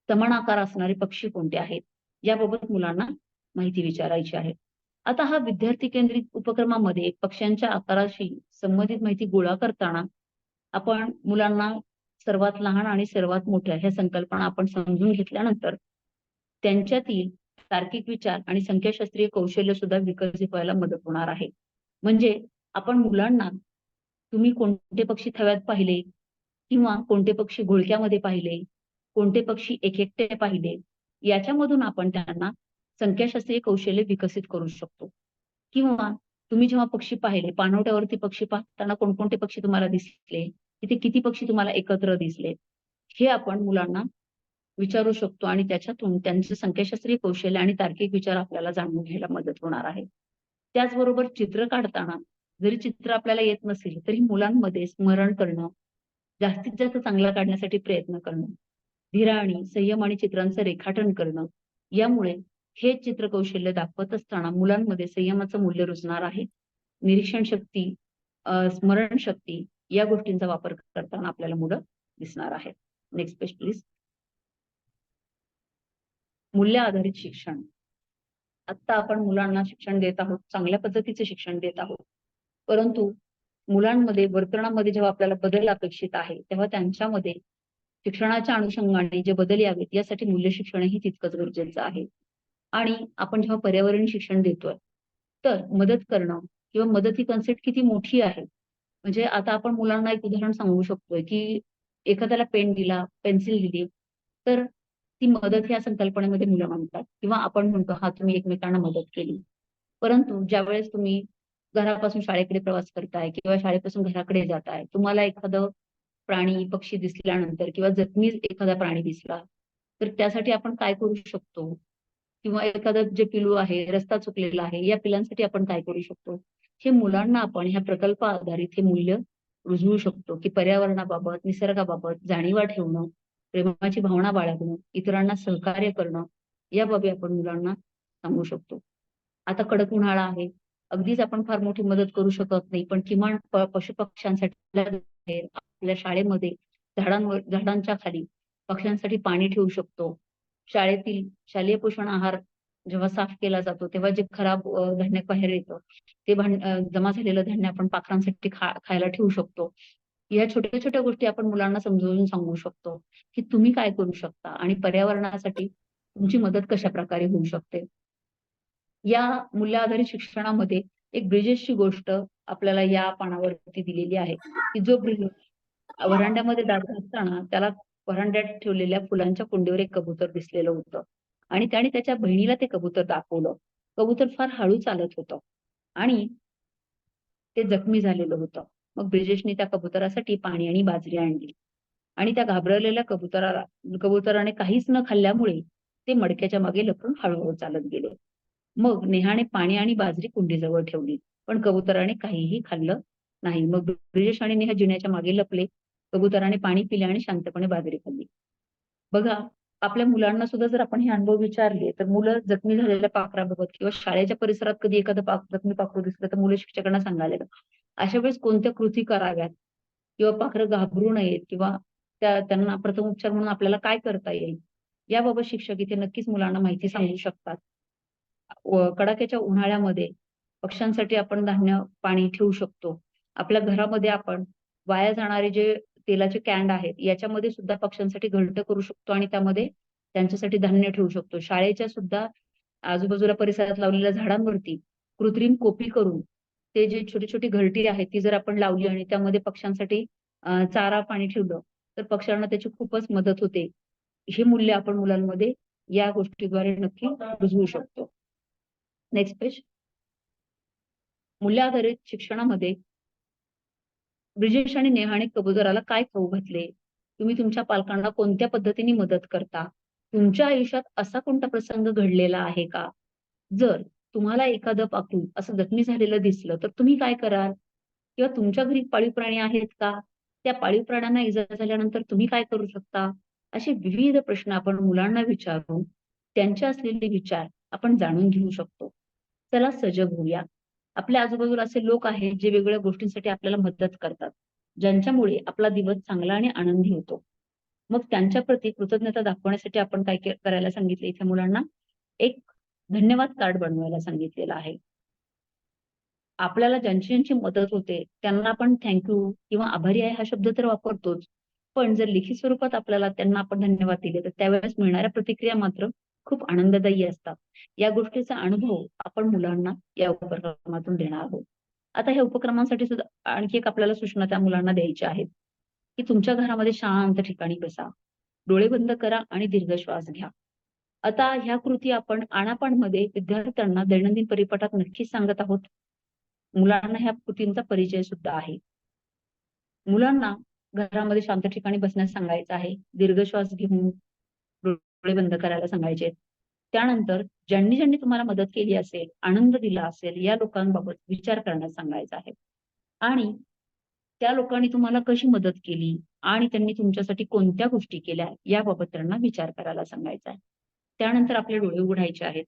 समान आकार असणारे पक्षी कोणते आहेत याबाबत मुलांना माहिती विचारायची आहे. आता हा विद्यार्थी केंद्रित उपक्रमामध्ये पक्ष्यांच्या आकाराशी संबंधित माहिती गोळा करताना आपण मुलांना सर्वात लहान आणि सर्वात मोठ्या ह्या संकल्पना आपण समजून घेतल्यानंतर त्यांच्यातील तार्किक विचार आणि संख्याशास्त्रीय कौशल्य सुद्धा विकसित व्हायला मदत होणार आहे. म्हणजे आपण मुलांना तुम्ही कोणते पक्षी थव्यात पाहिले किंवा कोणते पक्षी घोळक्यामध्ये पाहिले, कोणते पक्षी एकटे पाहिले, याच्यामधून आपण त्यांना संख्याशास्त्रीय कौशल्य विकसित करू शकतो. किंवा तुम्ही जेव्हा पक्षी पाहिले, पाणवठ्यावरती पक्षी पाहताना कोणकोणते पक्षी तुम्हाला दिसले, तिथे किती पक्षी तुम्हाला एकत्र दिसले, हे आपण मुलांना विचारू शकतो आणि त्याच्यातून त्यांचे संख्याशास्त्रीय कौशल्य आणि तार्किक विचार आपल्याला जाणून घ्यायला मदत होणार आहे. त्याचबरोबर चित्र काढताना जरी चित्र आपल्याला येत नसेल तरी मुलांमध्ये स्मरण करणं, जास्तीत जास्त चांगलं काढण्यासाठी प्रयत्न करणं, धीराणी, संयम आणि चित्रांचं रेखाटन करणं, यामुळे हे चित्र कौशल्य दाखवत असताना मुलांमध्ये संयमाचं मूल्य रुजणार आहे. निरीक्षण शक्ती, स्मरण शक्ती या गोष्टींचा वापर करताना आपल्याला मुलं दिसणार आहेत. Next page please. मूल्य आधारित शिक्षण. आता आपण मुलांना शिक्षण देत आहोत, चांगल्या पद्धतीचे शिक्षण देत आहोत, परंतु मुलांमध्ये वर्तनामध्ये जेव्हा आपल्याला बदल अपेक्षित आहे तेव्हा त्यांच्यामध्ये शिक्षणाच्या अनुषंगाने जे बदल यावेत यासाठी मूल्य शिक्षणही तितकंच गरजेचं आहे. आणि आपण जेव्हा पर्यावरण शिक्षण देतोय तर मदत करणं किंवा मदत ही कन्सेप्ट किती मोठी आहे. म्हणजे आता आपण मुलांना एक उदाहरण सांगू शकतोय की एखाद्याला पेन दिला, पेन्सिल दिली, तर ती मदत ह्या संकल्पनेमध्ये मुलं म्हणतात किंवा आपण म्हणतो हा तुम्ही एकमेकांना मदत केली. परंतु ज्यावेळेस तुम्ही घरापासून शाळेकडे प्रवास करताय किंवा शाळेपासून घराकडे जाताय, तुम्हाला एखादं प्राणी पक्षी दिसल्यानंतर किंवा जखमी एखादा प्राणी दिसला तर त्यासाठी आपण काय करू शकतो, किंवा एखादं जे पिलू आहे, रस्ता चुकलेला आहे, या पिलांसाठी आपण काय करू शकतो, हे मुलांना आपण ह्या प्रकल्प आधारित हे मूल्य रुजवू शकतो, की पर्यावरणाबाबत, निसर्गाबाबत जाणीवा ठेवणं, प्रेमाची भावना बाळगणं, इतरांना सहकार्य करणं, या बाबी आपण मुलांना सांगू शकतो. आता कडक उन्हाळा आहे, अगदीच आपण फार मोठी मदत करू शकत नाही, पण किमान पशुपक्ष्यांसाठी आपल्या शाळेमध्ये झाडांच्या खाली पक्ष्यांसाठी पाणी ठेवू शकतो. शाळेतील शालेय पोषण आहार जेव्हा साफ केला जातो तेव्हा जे खराब धान्य बाहेर येतं ते जमा झालेलं धान्य आपण पाखरांसाठी खायला ठेवू शकतो. या छोट्या छोट्या गोष्टी आपण मुलांना समजावून सांगू शकतो की तुम्ही काय करू शकता आणि पर्यावरणासाठी तुमची मदत कशा प्रकारे होऊ शकते. या मूल्य आधारित शिक्षणामध्ये एक ब्रिजेसची गोष्ट आपल्याला या पानावरती दिलेली आहे की जो ब्रिजेश व्हरांड्यामध्ये जात असताना त्याला व्हरांड्यात ठेवलेल्या फुलांच्या कुंडीवर एक कबूतर दिसलेलं होतं आणि त्याने त्याच्या बहिणीला ते कबूतर दाखवलं. कबूतर फार हळू चालत होतं आणि ते जखमी झालेलं होतं. मग ब्रिजेशने त्या कबुतरासाठी पाणी आणि बाजरी आणली आणि त्या घाबरलेल्या कबुतराने काहीच न खाल्ल्यामुळे ते मडक्याच्या मागे लपून हळूहळू चालत गेले. मग नेहाने पाणी आणि बाजरी कुंडीजवळ ठेवली, पण कबुतराने काहीही खाल्लं नाही. मग ब्रिजेश आणि नेहा जिन्याच्या मागे लपले. कबुतराने पाणी पिले आणि शांतपणे बाजरी खाल्ली. बघा, आपल्या मुलांना सुद्धा जर आपण हे अनुभव विचारले तर मुलं जखमी झालेल्या पाखराबाबत किंवा शाळेच्या परिसरात कधी एखादं जखमी पाखरू दिसलं तर मुलं शिक्षकांना सांगायला लागतात. अशा वेळेस कोणत्या कृती कराव्यात किंवा पाखरं घाबरू नयेत किंवा त्यांना प्रथम उपचार म्हणून आपल्याला काय करता येईल, याबाबत शिक्षक इथे नक्कीच मुलांना माहिती सांगू शकतात. कडाक्याच्या उन्हाळ्यामध्ये पक्ष्यांसाठी आपण धान्य पाणी ठेवू शकतो. आपल्या घरामध्ये आपण वाया जाणारे जे तेलाचे कॅन्ड आहेत याच्यामध्ये सुद्धा पक्ष्यांसाठी घरटं करू शकतो आणि त्यामध्ये त्यांच्यासाठी धान्य ठेवू शकतो. शाळेच्या सुद्धा आजूबाजूला परिसरात लावलेल्या झाडांवरती कृत्रिम कोपी करून ते जे छोटी छोटी घरटी आहेत ती जर आपण लावली आणि त्यामध्ये पक्ष्यांसाठी चारा पाणी ठेवलं तर पक्ष्यांना त्याची खूपच मदत होते. हे मूल्य आपण मुलांमध्ये या गोष्टीद्वारे नक्की रुजवू शकतो. Next page. मूल्य आधारित शिक्षणामध्ये ब्रिजेश आणि नेहाने कबुतराला काय खाऊ घातले, तुम्ही तुमच्या पालकांना कोणत्या पद्धतीने मदत करता, तुमच्या आयुष्यात असा कोणता प्रसंग घडलेला आहे का, जर तुम्हाला एखादं पाखरू असं जखमी झालेलं दिसलं तर तुम्ही काय कराल, किंवा तुमच्या घरी पाळीव प्राणी आहेत का, त्या पाळीव प्राण्यांना इजा झाल्यानंतर तुम्ही काय करू शकता. असे विविध प्रश्न आपण मुलांना विचारून त्यांचे असलेले विचार आपण जाणून घेऊ शकतो. चला सजग होऊया. आपल्या आजूबाजूला असे लोक आहेत जे वेगवेगळ्या गोष्टींसाठी आपल्याला मदत करतात, ज्यांच्यामुळे आपला दिवस चांगला आणि आनंदी होतो. मग त्यांच्या प्रती कृतज्ञता दाखवण्यासाठी आपण काय करायला सांगितले इथे मुलांना, एक धन्यवाद कार्ड बनवायला सांगितलेलं आहे. आपल्याला ज्यांची ज्यांची मदत होते त्यांना आपण थँक्यू किंवा आभारी आहे हा शब्द तर वापरतोच, पण जर लिखित स्वरूपात आपल्याला त्यांना आपण धन्यवाद दिले तर त्यावेळेस मिळणाऱ्या प्रतिक्रिया मात्र खूप आनंददायी असतात. या गोष्टीचा अनुभव आपण मुलांना या उपक्रमातून देणार आहोत. आता ह्या उपक्रमांसाठी सुद्धा आणखी एक आपल्याला सूचना त्या मुलांना द्यायच्या आहेत की तुमच्या घरामध्ये शांत ठिकाणी बसा, डोळे बंद करा आणि दीर्घ श्वास घ्या. आता ह्या कृती आपण आनापानमध्ये विद्यार्थ्यांना दैनंदिन परिपाठात नक्कीच सांगत आहोत. मुलांना ह्या कृतींचा परिचय सुद्धा आहे. मुलांना घरामध्ये शांत ठिकाणी बसण्यास सांगायचं आहे, दीर्घ श्वास घेऊन डोळे बंद करायला सांगायचे. त्यानंतर ज्यांनी ज्यांनी तुम्हाला मदत केली असेल, आनंद दिला असेल, या लोकांबाबत विचार करण्यास सांगायचा आहे आणि त्या लोकांनी तुम्हाला कशी मदत केली आणि त्यांनी तुमच्यासाठी कोणत्या गोष्टी केल्या याबाबत त्यांना विचार करायला सांगायचा आहे. त्यानंतर आपले डोळे उघडायचे आहेत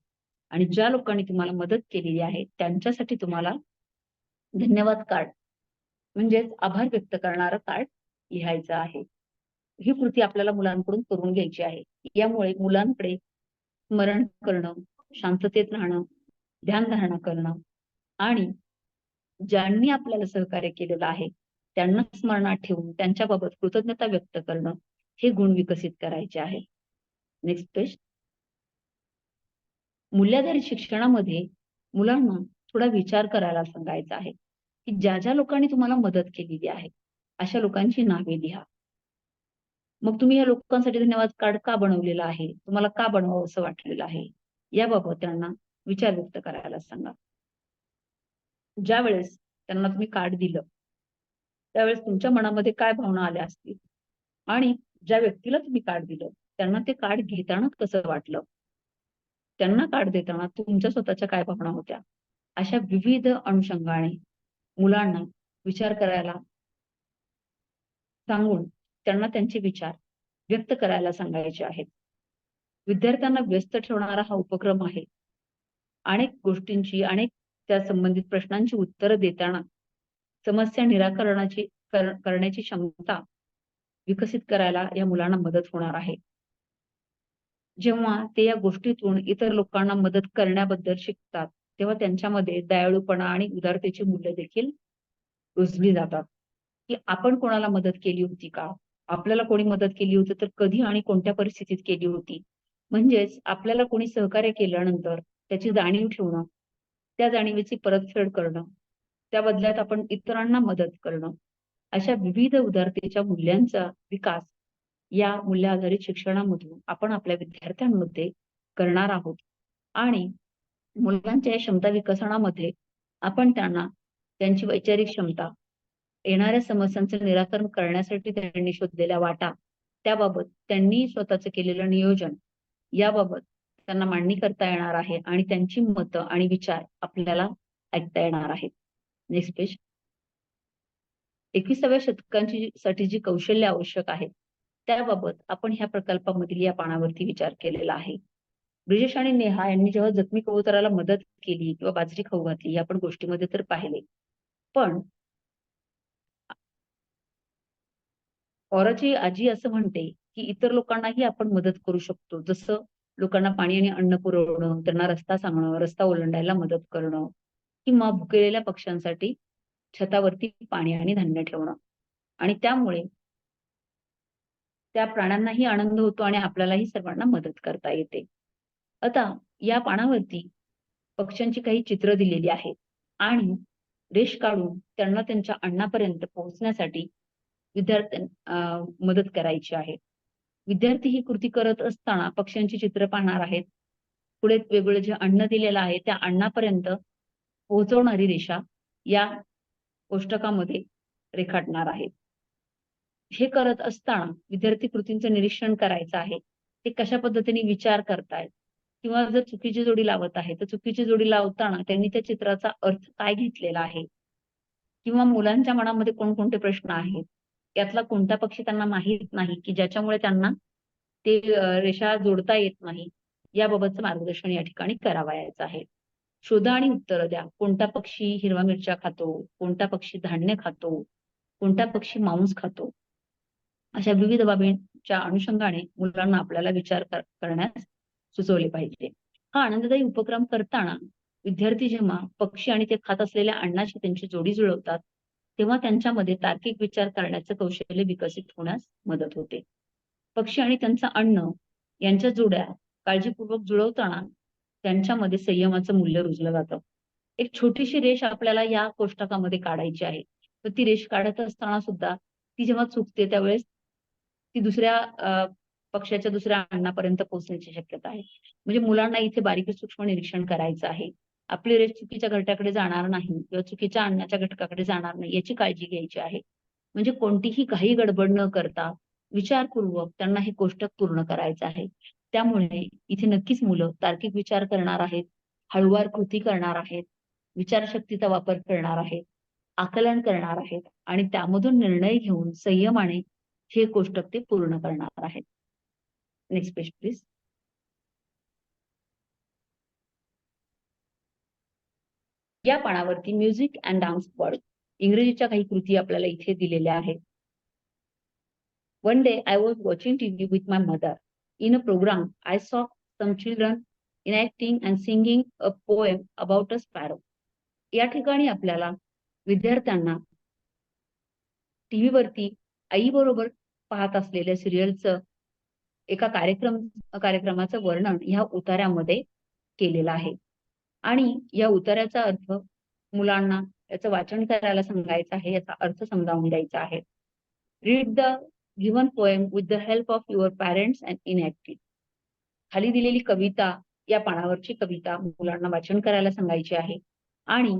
आणि ज्या लोकांनी तुम्हाला मदत केलेली आहे त्यांच्यासाठी तुम्हाला धन्यवाद कार्ड म्हणजेच आभार व्यक्त करणारं कार्ड लिहायचं आहे. ही कृती आपल्याला मुलांकडून करून घ्यायची आहे. यामुळे मुलांकडे स्मरण करणं, शांततेत राहणं, ध्यानधारणा करणं आणि ज्यांनी आपल्याला सहकार्य केलेलं आहे त्यांना स्मरणात ठेवून त्यांच्याबाबत कृतज्ञता व्यक्त करणं हे गुण विकसित करायचे आहे. Next page. मूल्याधारित शिक्षणामध्ये मुलांना थोडा विचार करायला सांगायचा आहे की ज्या ज्या लोकांनी तुम्हाला मदत केलेली आहे अशा लोकांची नावे लिहा. मग तुम्ही या लोकांसाठी धन्यवाद कार्ड का बनवलेलं आहे, तुम्हाला का बनवावं असं वाटलेलं आहे, याबाबत त्यांना विचार व्यक्त करायला सांगा. ज्या वेळेस त्यांना तुम्ही कार्ड दिलं त्यावेळेस तुमच्या मनामध्ये काय भावना आल्या असतील आणि ज्या व्यक्तीला तुम्ही कार्ड दिलं त्यांना ते कार्ड घेताना कसं वाटलं, त्यांना कार्ड देताना तुमच्या स्वतःच्या काय भावना होत्या, अशा विविध अनुषंगाने मुलांना विचार करायला सांगून त्यांना त्यांचे विचार व्यक्त करायला सांगायचे आहेत. विद्यार्थ्यांना व्यस्त ठेवणारा हा उपक्रम आहे. अनेक गोष्टींची, अनेक त्या संबंधित प्रश्नांची उत्तरं देताना समस्या निराकरणाची करण्याची क्षमता विकसित करायला या मुलांना मदत होणार आहे. जेव्हा ते या गोष्टीतून इतर लोकांना मदत करण्याबद्दल शिकतात, तेव्हा त्यांच्यामध्ये दयाळूपणा आणि उदारतेची मूल्य देखील रुजली जातात. की आपण कोणाला मदत केली होती का? आपल्याला कोणी मदत केली होती तर कधी आणि कोणत्या परिस्थितीत केली होती? म्हणजेच आपल्याला कोणी सहकार्य केल्यानंतर त्याची जाणीव ठेवणं, त्या जाणीवेची परतफेड करणं, त्या बदल्यात आपण इतरांना मदत करणं, अशा विविध उदारतेच्या मूल्यांचा विकास या मूल्य आधारित शिक्षणामधून आपण आपल्या विद्यार्थ्यांमध्ये करणार आहोत. आणि मुलांच्या या क्षमता विकसनामध्ये आपण त्यांना त्यांची वैचारिक क्षमता, येणाऱ्या समस्यांचं निराकरण करण्यासाठी त्यांनी शोधलेल्या वाटा, त्याबाबत त्यांनी स्वतःचं केलेलं नियोजन, याबाबत त्यांना मांडणी करता येणार आहे आणि त्यांची मतं आणि विचार आपल्याला ऐकता येणार आहेत. Next page. 21व्या साठी जी कौशल्य आवश्यक आहेत त्याबाबत आपण ह्या प्रकल्पामधील या पानावरती विचार केलेला आहे. ब्रिजेश आणि नेहा यांनी जेव्हा जखमी कबुतराला मदत केली किंवा बाजरी खाऊ घातली या आपण गोष्टीमध्ये तर पाहिले, पण औराची आजी असं म्हणते की इतर लोकांनाही आपण मदत करू शकतो, जसं लोकांना पाणी आणि अन्न पुरवणं, त्यांना रस्ता सांगणं, रस्ता ओलांडायला मदत करणं किंवा भुकेलेल्या पक्ष्यांसाठी छतावरती पाणी आणि धान्य ठेवणं. आणि त्यामुळे त्या प्राण्यांनाही आनंद होतो आणि आपल्यालाही सर्वांना मदत करता येते. आता या पानावरती पक्ष्यांची काही चित्र दिलेली आहेत आणि रेष काढून त्यांना त्यांच्या अन्नापर्यंत पोहोचण्यासाठी विद्यार्थ्यांना मदत करायची आहे. विद्यार्थी ही कृती करत असताना पक्ष्यांची चित्र पाहणार आहेत. पुढे वेगवेगळे जे अन्न दिलेलं आहे त्या अन्नापर्यंत पोहोचवणारी रेषा या कोष्टकामध्ये रेखाटणार आहेत. हे करत असताना विद्यार्थी कृतींचं निरीक्षण करायचं आहे. ते कशा पद्धतीने विचार करतायत किंवा जर चुकीची जोडी लावत आहे तर चुकीची जोडी लावताना त्यांनी त्या चित्राचा अर्थ काय घेतलेला आहे किंवा मुलांच्या मनामध्ये कोणकोणते प्रश्न आहेत, यातला कोणता पक्षी त्यांना माहीत नाही की ज्याच्यामुळे त्यांना ते रेषा जोडता येत नाही, याबाबतचं मार्गदर्शन या ठिकाणी करावयाचं आहे. शोधा आणि उत्तर द्या. कोणता पक्षी हिरवा मिरच्या खातो, कोणता पक्षी धान्य खातो, कोणता पक्षी मांस खातो, अशा विविध बाबींच्या अनुषंगाने मुलांना आपल्याला विचार करण्यास सुचवले पाहिजे. हा आनंददायी उपक्रम करताना विद्यार्थी जेव्हा पक्षी आणि ते खात असलेल्या अन्नाची त्यांची जोडी जुळवतात तेव्हा त्यांच्यामध्ये तार्किक विचार करण्याचं कौशल्य विकसित होण्यास मदत होते. पक्षी आणि त्यांचं अन्न यांच्या जोड्या काळजीपूर्वक जुळवताना त्यांच्यामध्ये संयमाचं मूल्य रुजलं जातं. एक छोटीशी रेष आपल्याला या कोष्टकामध्ये काढायची आहे, तर ती रेष काढत असताना सुद्धा ती जेव्हा चुकते त्यावेळेस ती दुसऱ्या पक्षाच्या दुसऱ्या अन्नापर्यंत पोहोचण्याची शक्यता आहे. म्हणजे मुलांना इथे बारीक सूक्ष्म निरीक्षण करायचं आहे. आपली रेष चुकीच्या घटकाकडे जाणार नाही किंवा चुकीच्या अन्नाच्या घटकाकडे जाणार नाही याची काळजी घ्यायची आहे. म्हणजे कोणतीही काही गडबड न करता विचारपूर्वक त्यांना हे कोष्टक पूर्ण करायचं आहे. त्यामुळे इथे नक्कीच मुलं तार्किक विचार करणार आहेत, हळूवार कृती करणार आहेत, विचारशक्तीचा वापर करणार आहेत, आकलन करणार आहेत आणि त्यामधून निर्णय घेऊन संयमाने हे कोष्टक ते पूर्ण करणार आहेत. Next page please. या पानावरती म्युझिक अँड डान्स वर्ड इंग्रजीच्या काही कृती आपल्याला इथे दिलेल्या आहेत. One day I was watching TV with my mother. In a program, I saw some children enacting and singing a poem about a sparrow. या ठिकाणी आपल्याला विद्यार्थ्यांना टीव्ही वरती आई बरोबर पाहत असलेल्या सिरियलचं एका कार्यक्रमाचं वर्णन ह्या उतार्यामध्ये केलेलं आहे आणि या उतार्याचा अर्थ मुलांना याचं वाचन करायला सांगायचं आहे, याचा अर्थ समजावून द्यायचा आहे. Read the given poem with the help of your parents and enact it. खाली दिलेली कविता, या पानावरची कविता मुलांना वाचन करायला सांगायची आहे आणि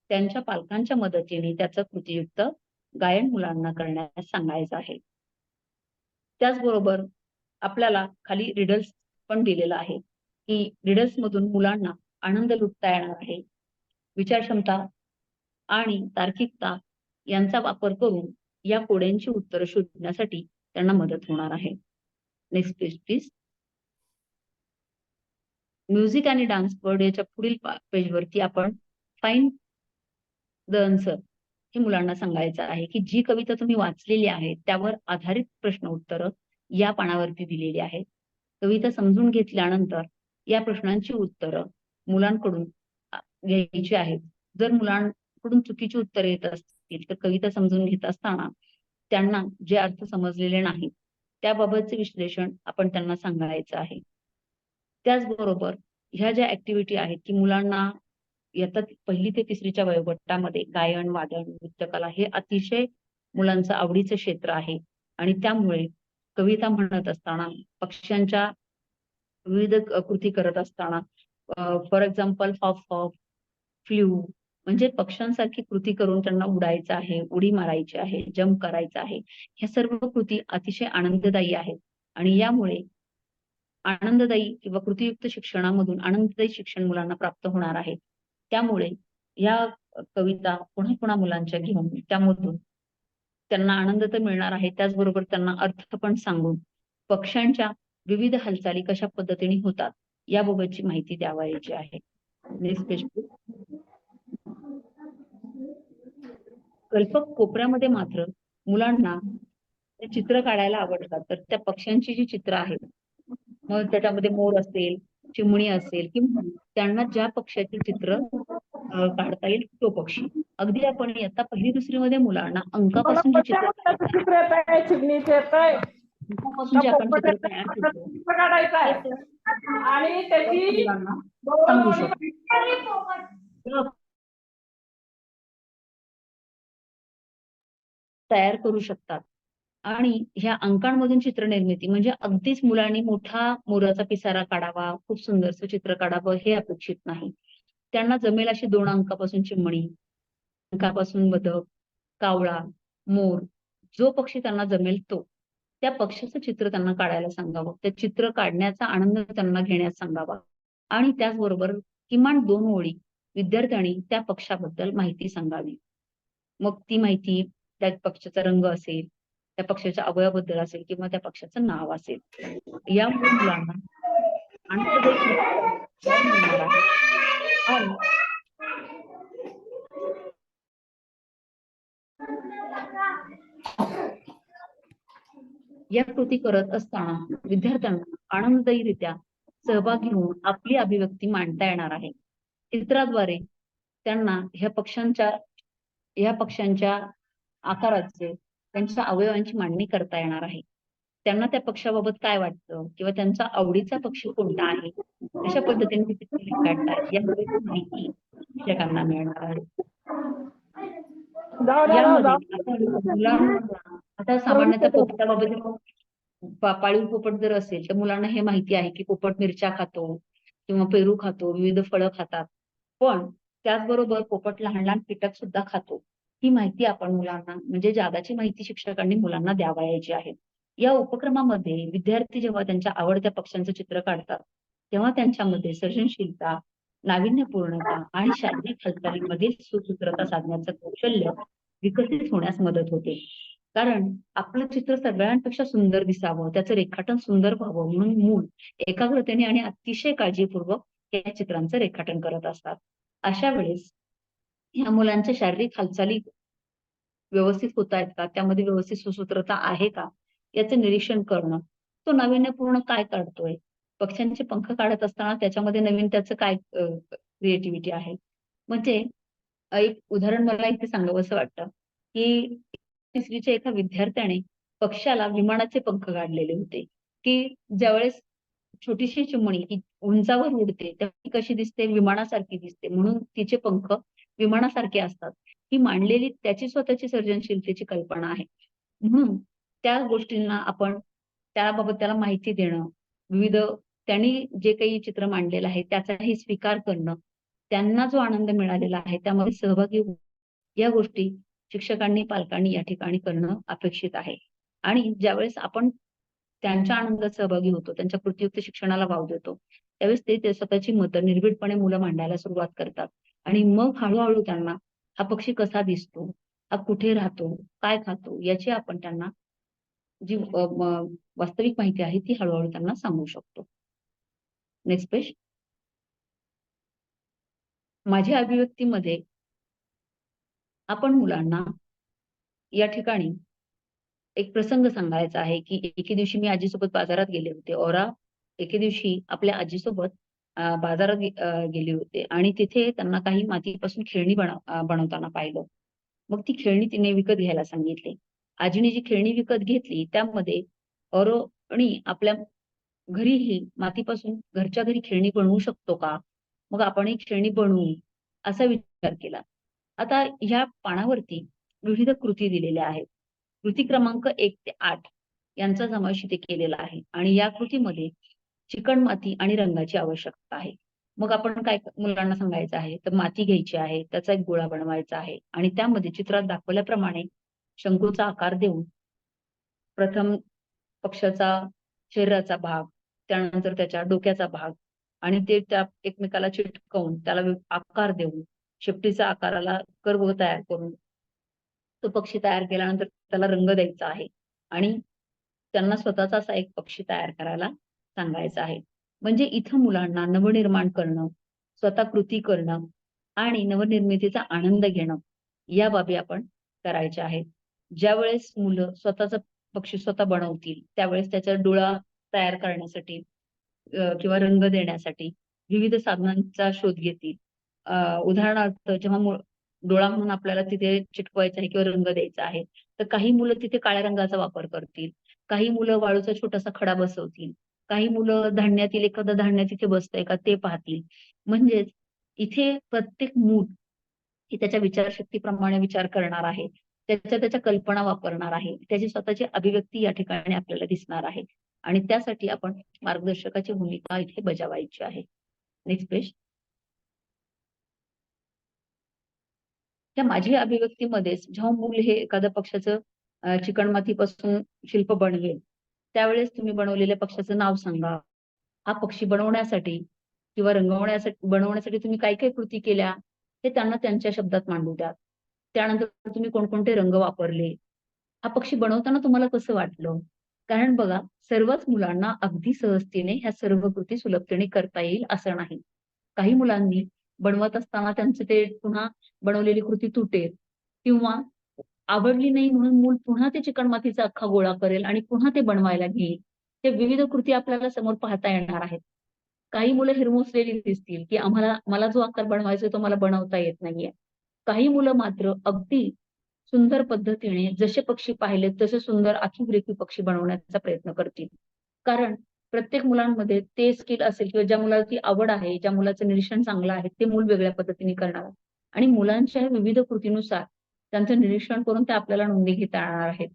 त्यांच्या पालकांच्या मदतीने त्याचं कृतीयुक्त गायन मुलांना करण्यास सांगायचं आहे. त्याचबरोबर आपल्याला खाली रिडल्स पण दिलेला आहे की रिडल्स मधून मुलांना आनंद लुटता येणार आहे. विचारक्षमता आणि तार्किकता यांचा वापर करून या कोड्यांची उत्तरं शोधण्यासाठी त्यांना मदत होणार आहे. Next page please. म्युझिक आणि डान्स वर्ड याच्या पुढील पेजवरती आपण फाइंड द आन्सर हे मुलांना सांगायचं आहे की जी कविता तुम्ही वाचलेली आहे त्यावर आधारित प्रश्न उत्तरं या पानावरती दिलेली आहेत. कविता समजून घेतल्यानंतर या प्रश्नांची उत्तरं मुलांकडून घ्यायची आहेत. जर मुलांकडून चुकीची उत्तरे येत असतील तर कविता समजून घेत असताना त्यांना जे अर्थ समजलेले नाहीत त्याबाबतचे विश्लेषण आपण त्यांना सांगायचं आहे. त्याचबरोबर ह्या ज्या ऍक्टिव्हिटी आहेत की मुलांना इयत्ता 1ली ते 3रीच्या वयोगटामध्ये गायन, वादन, नृत्यकला हे अतिशय मुलांचं आवडीचं क्षेत्र आहे आणि त्यामुळे कविता म्हणत असताना पक्ष्यांच्या विविध कृती करत असताना for example hop hop, flew म्हणजे पक्ष्यांसारखी कृती करून त्यांना उडायचं आहे, उडी मारायची आहे, जंप करायचं आहे. ह्या सर्व कृती अतिशय आनंददायी आहेत आणि यामुळे आनंददायी किंवा कृतीयुक्त शिक्षणामधून आनंददायी शिक्षण मुलांना प्राप्त होणार आहे. त्यामुळे या कविता पुन्हा पुन्हा मुलांच्या घेऊन त्यामधून त्यांना आनंद तर मिळणार आहे, त्याचबरोबर त्यांना अर्थ पण सांगून पक्ष्यांच्या विविध हालचाली कशा पद्धतीने होतात याबाबतची माहिती द्यावायची आहे. Next page. कल्पक कोपऱ्यामध्ये मात्र मुलांना चित्र काढायला आवडतात. तर त्या पक्ष्यांची जी चित्र आहेत, मग त्याच्यामध्ये मोर असेल, चिमणी असेल किंवा त्यांना ज्या पक्षाचे चित्र काढता येईल तो पक्षी. अगदी आपण इयत्ता 1ली 2रीमध्ये मुलांना अंकापासून जे चित्र अंकापासून जे आपण चित्र तयार करतो आणि त्याची मुलांना सांगू शकतो, तयार करू शकतात. आणि ह्या अंकांमधून चित्र निर्मिती म्हणजे अगदीच मुलांनी मोठा मोराचा पिसारा काढावा, खूप सुंदरसं चित्र काढावं हे अपेक्षित नाही. त्यांना जमेल अशी 2 अंकापासून चिमणी, अंकापासून बदक, कावळा, मोर, जो पक्षी त्यांना जमेल तो त्या पक्षाचं चित्र त्यांना काढायला सांगावं. त्या चित्र काढण्याचा आनंद त्यांना घेण्यास सांगावा आणि त्याचबरोबर किमान 2 ओळी विद्यार्थ्यांनी त्या पक्षाबद्दल माहिती सांगावी. मग ती माहिती त्या पक्षाचा रंग असेल, त्या पक्षाच्या अवयवाबद्दल असेल किंवा त्या पक्षाचं नाव असेल. यामुळे मुलांना आनंददायी मिळणार आहे आणि या कृती करत असताना विद्यार्थ्यांना आनंददायीरित्या सहभागी होऊन आपली अभिव्यक्ती मांडता येणार आहे. चित्राद्वारे त्यांना ह्या पक्ष्यांच्या आकाराचे, त्यांच्या अवयवांची मांडणी करता येणार आहे. त्यांना त्या पक्षाबाबत काय वाटतं किंवा त्यांचा आवडीचा पक्षी कोणता आहे, अशा पद्धतीने ते चित्र रेखाटतात याबद्दल माहिती शिक्षकांना मिळणार आहे. यामध्ये मुलांना आता सामान्यतः पोपटाबाबत पाळीव पोपट जर असेल तर मुलांना हे माहिती आहे की पोपट मिरच्या खातो किंवा पेरू खातो, विविध फळं खातात. पण त्याचबरोबर पोपट लहान लहान कीटक सुद्धा खातो. ही माहिती आपण मुलांना म्हणजे जादाची माहिती शिक्षकांनी मुलांना द्यावायची आहे. या उपक्रमामध्ये विद्यार्थी जेव्हा त्यांच्या आवडत्या पक्ष्यांचं चित्र काढतात तेव्हा त्यांच्यामध्ये सर्जनशीलता, नाविन्यपूर्णता आणि शारीरिक हालचालींमधील सुसूत्रता साधण्याचं कौशल्य विकसित होण्यास मदत होते. कारण आपलं चित्र सगळ्यांपेक्षा सुंदर दिसावं, त्याचं रेखाटन सुंदर व्हावं म्हणून मूल एकाग्रतेने आणि अतिशय काळजीपूर्वक या चित्रांचं रेखाटन करत असतात. अशा वेळेस ह्या मुलांच्या शारीरिक हालचाली व्यवस्थित होत आहेत का, त्यामध्ये व्यवस्थित सुसूत्रता आहे का याचं निरीक्षण करणं. तो नाविन्यपूर्ण काय काढतोय, पक्ष्यांचे पंख काढत असताना त्याच्यामध्ये नवीन त्याचं काय क्रिएटिव्हिटी आहे. म्हणजे एक उदाहरण मला इथे सांगावंसं वाटतं की 3रीच्या एका विद्यार्थ्याने पक्षाला विमानाचे पंख काढलेले होते की ज्यावेळेस छोटीशी चिमणी ही उंचावर उडते तेव्हा ती कशी दिसते, विमानासारखी दिसते, म्हणून तिचे पंख विमानासारखे असतात. ही मांडलेली त्याची स्वतःची सर्जनशीलतेची कल्पना आहे. म्हणून त्या गोष्टींना आपण त्याबाबत त्याला माहिती देणं, विविध त्यांनी जे काही चित्र मांडलेलं आहे त्याचाही स्वीकार करणं, त्यांना जो आनंद मिळालेला आहे त्यामध्ये सहभागी होऊन या गोष्टी शिक्षकांनी, पालकांनी या ठिकाणी करणं अपेक्षित आहे. आणि ज्यावेळेस आपण त्यांच्या आनंदात सहभागी होतो, त्यांच्या कृतीयुक्त शिक्षणाला वाव देतो, त्यावेळेस ते स्वतःची मतं निर्भीडपणे मुलं मांडायला सुरुवात करतात. आणि मग हळूहळू त्यांना हा पक्षी कसा दिसतो, हा कुठे राहतो, काय खातो, याची आपण त्यांना जी वास्तविक माहिती आहे ती हळूहळू त्यांना सांगू शकतो. Next page. माझ्या अभिव्यक्तीमध्ये आपण मुलांना या ठिकाणी एक प्रसंग सांगायचा आहे, की एके दिवशी मी आजीसोबत बाजारात गेले होते. ओरा एके दिवशी आपल्या आजीसोबत बाजारात गेले होते आणि तिथे त्यांना काही मातीपासून खेळणी बनवताना पाहिलं. मग ती खेळणी तिने विकत घ्यायला सांगितली. आजीने जी खेळणी विकत घेतली त्यामध्ये ओरोनी आपल्या घरीही मातीपासून घरच्या घरी खेळणी बनवू शकतो का? मग आपण एक खेळणी बनवू असा विचार केला. आता ह्या पानावरती विविध कृती दिलेल्या आहेत. कृती क्रमांक 1 ते 8 यांचा समावेश इथे केलेला आहे आणि या कृतीमध्ये चिकणमाती आणि रंगाची आवश्यकता आहे. मग आपण काय मुलांना सांगायचं आहे, तर माती घ्यायची आहे, त्याचा एक गोळा बनवायचा आहे आणि त्यामध्ये चित्रात दाखवल्याप्रमाणे शंकूचा आकार देऊन प्रथम पक्षाचा शरीराचा भाग, त्यानंतर त्याच्या डोक्याचा भाग आणि ते त्या एकमेकाला चिटकवून त्याला आकार देऊन शेपटीच्या आकाराला कर्व तयार करून तो पक्षी तयार केल्यानंतर त्याला रंग द्यायचा आहे आणि त्यांना स्वतःचा असा एक पक्षी तयार करायला सांगायचं आहे. म्हणजे इथं मुलांना नवनिर्माण करणं, स्वतः कृती करणं आणि नवनिर्मितीचा आनंद घेणं या बाबी आपण करायच्या आहेत. ज्यावेळेस मुलं स्वतःचा पक्षी स्वतः बनवतील, त्यावेळेस त्याचा डोळा तयार करण्यासाठी किंवा रंग देण्यासाठी विविध साधनांचा शोध घेतील. उदाहरणार्थ जेव्हा डोळा म्हणून आपल्याला तिथे चिटकवायचा आहे किंवा रंग द्यायचा आहे, तर काही मुलं तिथे काळ्या रंगाचा वापर करतील, काही मुलं वाळूचा छोटासा खडा बसवतील, काही मुलं धान्यातील एखादं धान्य तिथे बसतंय का ते पाहतील. म्हणजेच इथे प्रत्येक मूल ही त्याच्या विचारशक्तीप्रमाणे विचार करणार आहे, त्याच्या कल्पना वापरणार आहे, त्याची स्वतःची अभिव्यक्ती या ठिकाणी आपल्याला दिसणार आहे आणि त्यासाठी आपण मार्गदर्शकाची भूमिका इथे बजावायची आहे. Next page. त्या माझ्या अभिव्यक्तीमध्येच जेव्हा मूल हे एखाद्या पक्षाचं चिकणमातीपासून शिल्प बनवेल, त्यावेळेस तुम्ही बनवलेल्या पक्षाचं नाव सांगा. हा पक्षी बनवण्यासाठी किंवा बनवण्यासाठी तुम्ही काय काय कृती केल्या हे त्यांना त्यांच्या शब्दात मांडू द्या. त्यानंतर तुम्ही कोणकोणते रंग वापरले, हा पक्षी बनवताना तुम्हाला कसं वाटलं? कारण बघा, सर्वच मुलांना अगदी सहजतेने ह्या सर्व कृती सुलभतेने करता येईल असं नाही. काही मुलांनी बनवत असताना त्यांचं ते पुन्हा बनवलेली कृती तुटेल किंवा आवडली नाही म्हणून मूल पुन्हा ते चिकणमातीचा अख्खा गोळा करेल आणि पुन्हा ते बनवायला घेईल. ते विविध कृती आपल्याला समोर पाहता येणार आहेत. काही मुलं हिरमुसलेली दिसतील, की मला जो आकार बनवायचा तो मला बनवता येत नाहीये. काही मुलं मात्र अगदी सुंदर पद्धतीने जसे पक्षी पाहिले तसे सुंदर आखीव पक्षी बनवण्याचा प्रयत्न करतील. कारण प्रत्येक मुलांमध्ये ते स्किल असेल किंवा ज्या मुलाला ती आवड आहे, ज्या मुलाचं निरीक्षण चांगलं आहे, ते मूल वेगळ्या पद्धतीने करणार आहे. आणि मुलांच्या विविध कृतीनुसार त्यांचं निरीक्षण करून ते आपल्याला नोंदी घेता येणार आहेत,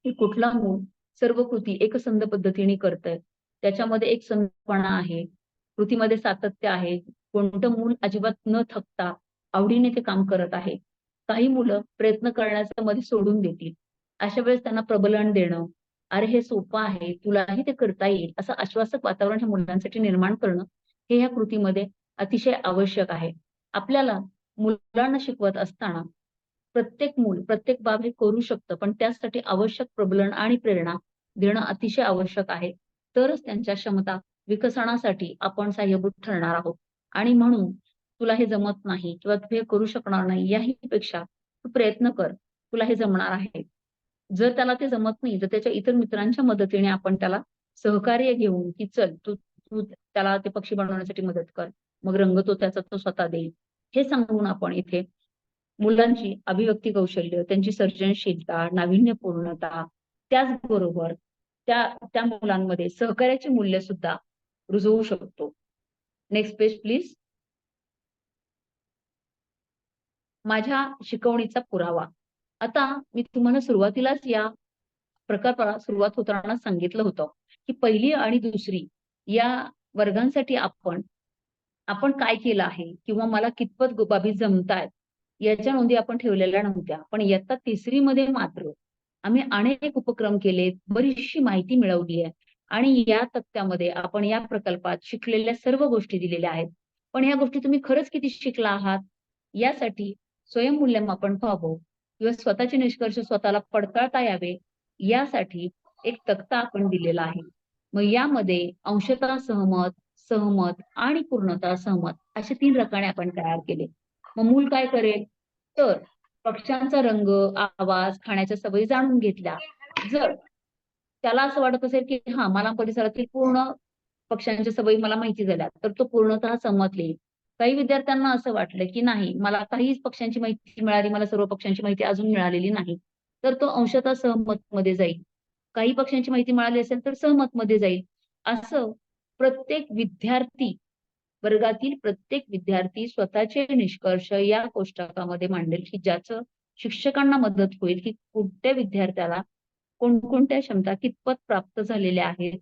की कुठला मूल सर्व कृती एकसंध पद्धतीने करतंय, त्याच्यामध्ये एक संधपणा आहे, कृतीमध्ये सातत्य आहे, कोणतं मूल अजिबात न थकता आवडीने ते काम करत आहे. काही मुलं प्रयत्न करण्याचं मध्ये सोडून देतील. अशा वेळेस त्यांना प्रबलन देणं, अरे हे सोपं आहे, तुलाही ते करता येईल, असं आश्वासक वातावरण ह्या मुलांसाठी निर्माण करणं हे ह्या कृतीमध्ये अतिशय आवश्यक आहे. आपल्याला मुलांना शिकवत असताना प्रत्येक मूल, प्रत्येक बाब हे करू शकतं, पण त्यासाठी आवश्यक प्रबलन आणि प्रेरणा देणं अतिशय आवश्यक आहे. तरच त्यांच्या क्षमता विकसनासाठी आपण सहाय्यभूत ठरणार आहोत. आणि म्हणून तुला हे जमत नाही किंवा तू हे करू शकणार नाही याही पेक्षा तू प्रयत्न कर, तुला हे जमणार आहे. जर त्याला ते जमत नाही, तर त्याच्या इतर मित्रांच्या मदतीने आपण त्याला सहकार्य घेऊन, की चल तू तू त्याला ते पक्षी बनवण्यासाठी मदत कर. मग रंग तो स्वतः देईल. हे सांगून आपण इथे मुलांची अभिव्यक्ती कौशल्य, त्यांची सर्जनशीलता, नाविन्यपूर्णता, त्याचबरोबर त्या त्या मुलांमध्ये सहकार्याचे मूल्य सुद्धा रुजवू शकतो. Next page please. माझ्या शिकवणीचा पुरावा. आता मी तुम्हाला सुरुवातीलाच या प्रकल्पाला सुरुवात होताना सांगितलं होतं, की पहिली आणि दुसरी या वर्गांसाठी आपण काय केलं आहे किंवा मला कितपत बाबी जमतायत याच्या नोंदी आपण ठेवलेल्या नव्हत्या. पण इयत्ता 3री मध्ये मात्र आम्ही अनेक उपक्रम केले, बरीचशी माहिती मिळवली आहे आणि या तक्त्यामध्ये आपण या प्रकल्पात शिकलेल्या सर्व गोष्टी दिलेल्या आहेत. पण ह्या गोष्टी तुम्ही खरंच किती शिकला आहात यासाठी स्वयंमूल्यमापन व्हावं किंवा स्वतःचे निष्कर्ष स्वतःला पडताळता यावे यासाठी एक तक्ता आपण दिलेला आहे. मग यामध्ये अंशतः सहमत, सहमत आणि पूर्णतः सहमत असे 3 रकाने आपण तयार केले. मग मूल काय करेल तर पक्ष्यांचा रंग, आवाज, खाण्याच्या सवयी जाणून घेतल्या. जर त्याला असं वाटत असेल की हा मला परिसरातील पूर्ण पक्ष्यांच्या सवयी मला माहिती झाल्या तर तो पूर्णतः सहमत लिहिल. काही विद्यार्थ्यांना असं वाटलं की नाही मला काहीच पक्ष्यांची माहिती मिळाली, मला सर्व पक्ष्यांची माहिती अजून मिळालेली नाही, तर तो अंशतः सहमत मध्ये जाईल. काही पक्ष्यांची माहिती मिळाली असेल तर सहमत मध्ये जाईल. असं प्रत्येक विद्यार्थी वर्गातील प्रत्येक विद्यार्थी स्वतःचे निष्कर्ष या कोष्टकामध्ये मांडेल की ज्याचं शिक्षकांना मदत होईल की कोणत्या विद्यार्थ्याला कोणकोणत्या क्षमता कितपत प्राप्त झालेल्या आहेत,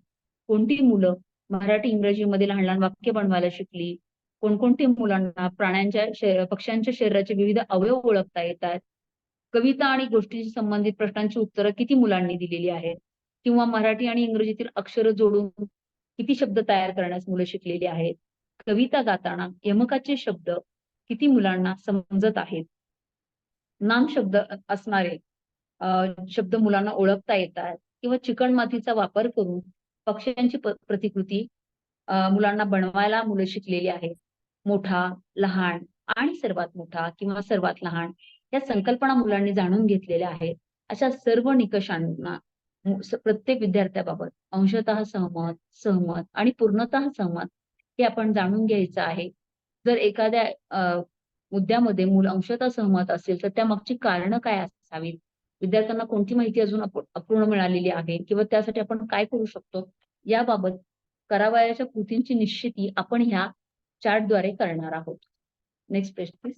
कोणती मुलं मराठी इंग्रजीमध्ये लहान लहान वाक्य बनवायला शिकली, कोणकोणती मुलांना पक्ष्यांच्या शरीराचे विविध अवयव ओळखता येतात, कविता आणि गोष्टीशी संबंधित प्रश्नांची उत्तरं किती मुलांनी दिलेली आहेत, किंवा मराठी आणि इंग्रजीतील अक्षरं जोडून किती शब्द तयार करण्यास मुलं शिकलेली आहेत, कविता गाताना यमकाचे शब्द किती मुलांना समजत आहेत, नाम शब्द असणारे शब्द मुलांना ओळखता येतात, किंवा चिकणमातीचा वापर करून पक्ष्यांची प्रतिकृती मुलांना बनवायला मुलं शिकलेली आहेत. मोठा, लहान आणि सर्वात मोठा किंवा सर्वात लहान या संकल्पना मुलांनी जाणून घेतलेल्या आहेत. अशा सर्व निकषांना प्रत्येक विद्यार्थ्याबाबत अंशतः सहमत, सहमत आणि पूर्णतः सहमत हे आपण जाणून घ्यायचं आहे. जर एखाद्या मुद्द्यामध्ये मूल अंशतः सहमत असेल तर त्यामागची कारणं काय असावीत, विद्यार्थ्यांना कोणती माहिती अजून अपूर्ण मिळालेली आहे किंवा त्यासाठी आपण काय करू शकतो याबाबत करावयाच्या कृतींची निश्चिती आपण ह्या चार्टद्वारे करणार आहोत. Next page please.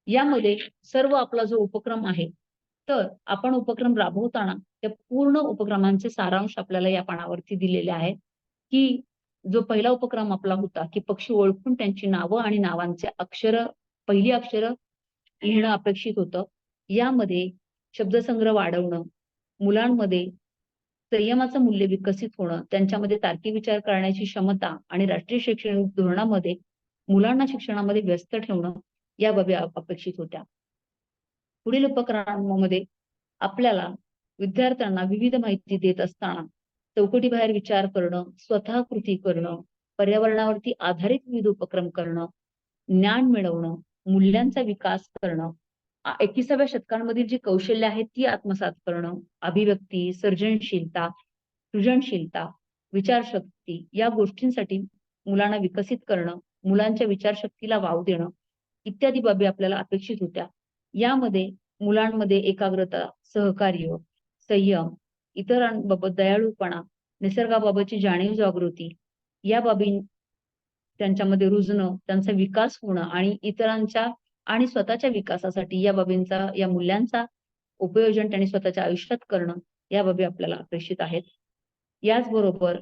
यामध्ये सर्व आपला जो उपक्रम आहे तर आपण उपक्रम राबवताना त्या पूर्ण उपक्रमांचे सारांश आपल्याला या पानावरती दिलेले आहे की जो पहिला उपक्रम आपला होता की पक्षी ओळखून त्यांची नावं आणि नावांचे पहिली अक्षरं लिहिणं अपेक्षित होतं. यामध्ये शब्दसंग्रह वाढवणं, मुलांमध्ये संयमाचं मूल्य विकसित होणं, त्यांच्यामध्ये तार्किक विचार करण्याची क्षमता आणि राष्ट्रीय शैक्षणिक धोरणामध्ये मुलांना शिक्षणामध्ये व्यस्त ठेवणं या बाबी अपेक्षित होत्या. पुढील उपक्रमामध्ये आपल्याला विद्यार्थ्यांना विविध माहिती देत असताना चौकटीबाहेर विचार करणं, स्वतः कृती करणं, पर्यावरणावरती आधारित विविध उपक्रम करणं, ज्ञान मिळवणं, मूल्यांचा विकास करणं, 21व्या शतकांमधील जी कौशल्य आहेत ती आत्मसात करणं, अभिव्यक्ती, सर्जनशीलता, सृजनशीलता, विचारशक्ती या गोष्टींसाठी मुलांना विकसित करणं, मुलांच्या विचारशक्तीला वाव देणं इत्यादी बाबी आपल्याला अपेक्षित होत्या. यामध्ये मुलांमध्ये एकाग्रता, सहकार्य, संयम, इतरांबाबत दयाळूपणा, निसर्गाबाबतची जाणीव जागृती या बाबी त्यांच्यामध्ये रुजणं, त्यांचा विकास होणं आणि इतरांच्या आणि स्वतःच्या विकासासाठी या बाबींचा, या मूल्यांचा उपयोजन त्यांनी स्वतःच्या आयुष्यात करणं या बाबी आपल्याला अपेक्षित आहेत. याचबरोबर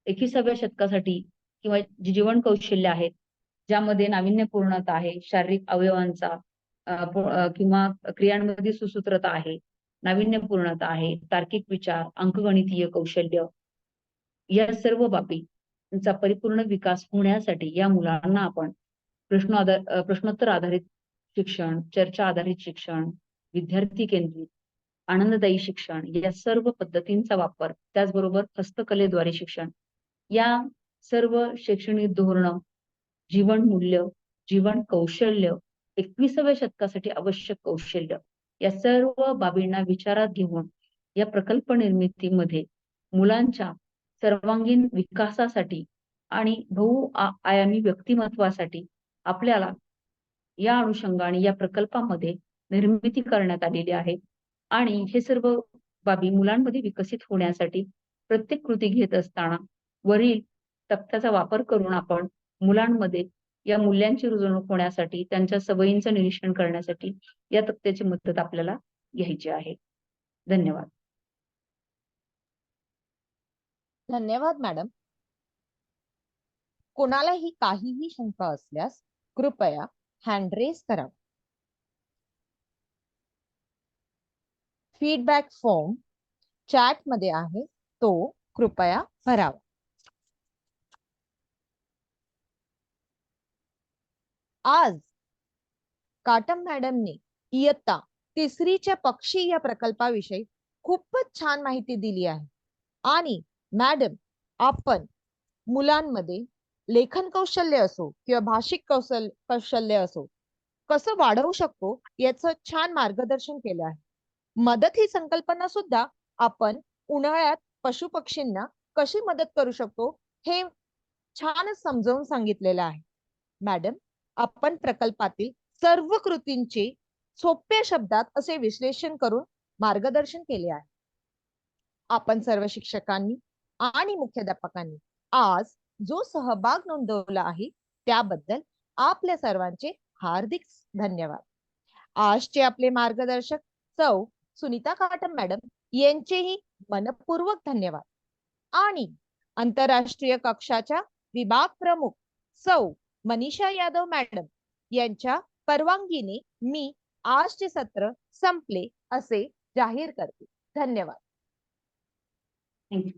21व्या शतकासाठी किंवा जी जीवन कौशल्य आहेत ज्यामध्ये नाविन्यपूर्णता आहे, शारीरिक अवयवांचा किंवा क्रियांमध्ये सुसूत्रता आहे, नाविन्यपूर्णता आहे, तार्किक विचार, अंकगणितीय कौशल्य या सर्व बाबींचा परिपूर्ण विकास होण्यासाठी या मुलांना आपण प्रश्नोत्तर आधारित शिक्षण, चर्चा आधारित शिक्षण, विद्यार्थी केंद्रित, आनंददायी शिक्षण या सर्व पद्धतींचा वापर, त्याचबरोबर हस्तकलेद्वारे शिक्षण या सर्व शैक्षणिक धोरण, जीवन मूल्य, जीवन कौशल्य, 21व्या शतकासाठी आवश्यक कौशल्य या सर्व बाबींना विचारात घेऊन या प्रकल्प निर्मितीमध्ये मुलांच्या सर्वांगीण विकासासाठी आणि बहुआयामी व्यक्तिमत्वासाठी आपल्याला या अनुषंगाने या प्रकल्पामध्ये निर्मिती करण्यात आलेली आहे. आणि हे सर्व बाबी मुलांमध्ये विकसित होण्यासाठी प्रत्येक कृती घेत असताना वरील तक्त्याचा वापर करून आपण मुलांमध्ये या मूल्यांची रुजवणूक होण्यासाठी, त्यांच्या सवयींचं निरीक्षण करण्यासाठी या तक्त्याची मदत आपल्याला घ्यायची आहे. धन्यवाद. धन्यवाद मॅडम. कोणालाही काहीही शंका असल्यास कृपया हँड रेस करा. फीडबॅक फॉर्म चॅट मध्ये आहे, तो कृपया भरावा. आज काटम मॅडमने इयत्ता तिसरीच्या पक्षी या प्रकल्पाविषयी खूपच छान माहिती दिली आहे. आणि मॅडम, आपण मुलांमध्ये लेखन कौशल्य असो किंवा भाषिक कौशल्य असो कसं वाढवू शकतो याचं छान मार्गदर्शन केलं आहे. मदत ही संकल्पना सुद्धा आपण उन्हाळ्यात पशु पक्षींना कशी मदत करू शकतो हे छानच समजावून सांगितलेलं आहे. मॅडम, आपण प्रकल्पातील सर्व कृतींचे सोप्या शब्दात असे विश्लेषण करून मार्गदर्शन केले आहे. आपण सर्व शिक्षकांनी आणि मुख्याध्यापकांनी आज जो सहभाग नोंदवला आहे त्याबद्दल आपल्या सर्वांचे हार्दिक धन्यवाद. आजचे आपले मार्गदर्शक सौ सुनीता काटम मॅडम यांचेही मनपूर्वक धन्यवाद. आणि आंतरराष्ट्रीय कक्षाच्या विभाग प्रमुख सौ मनीषा यादव मॅडम यांच्या परवानगीने मी आजचे सत्र संपले असे जाहीर करते. धन्यवाद. थँक्यू.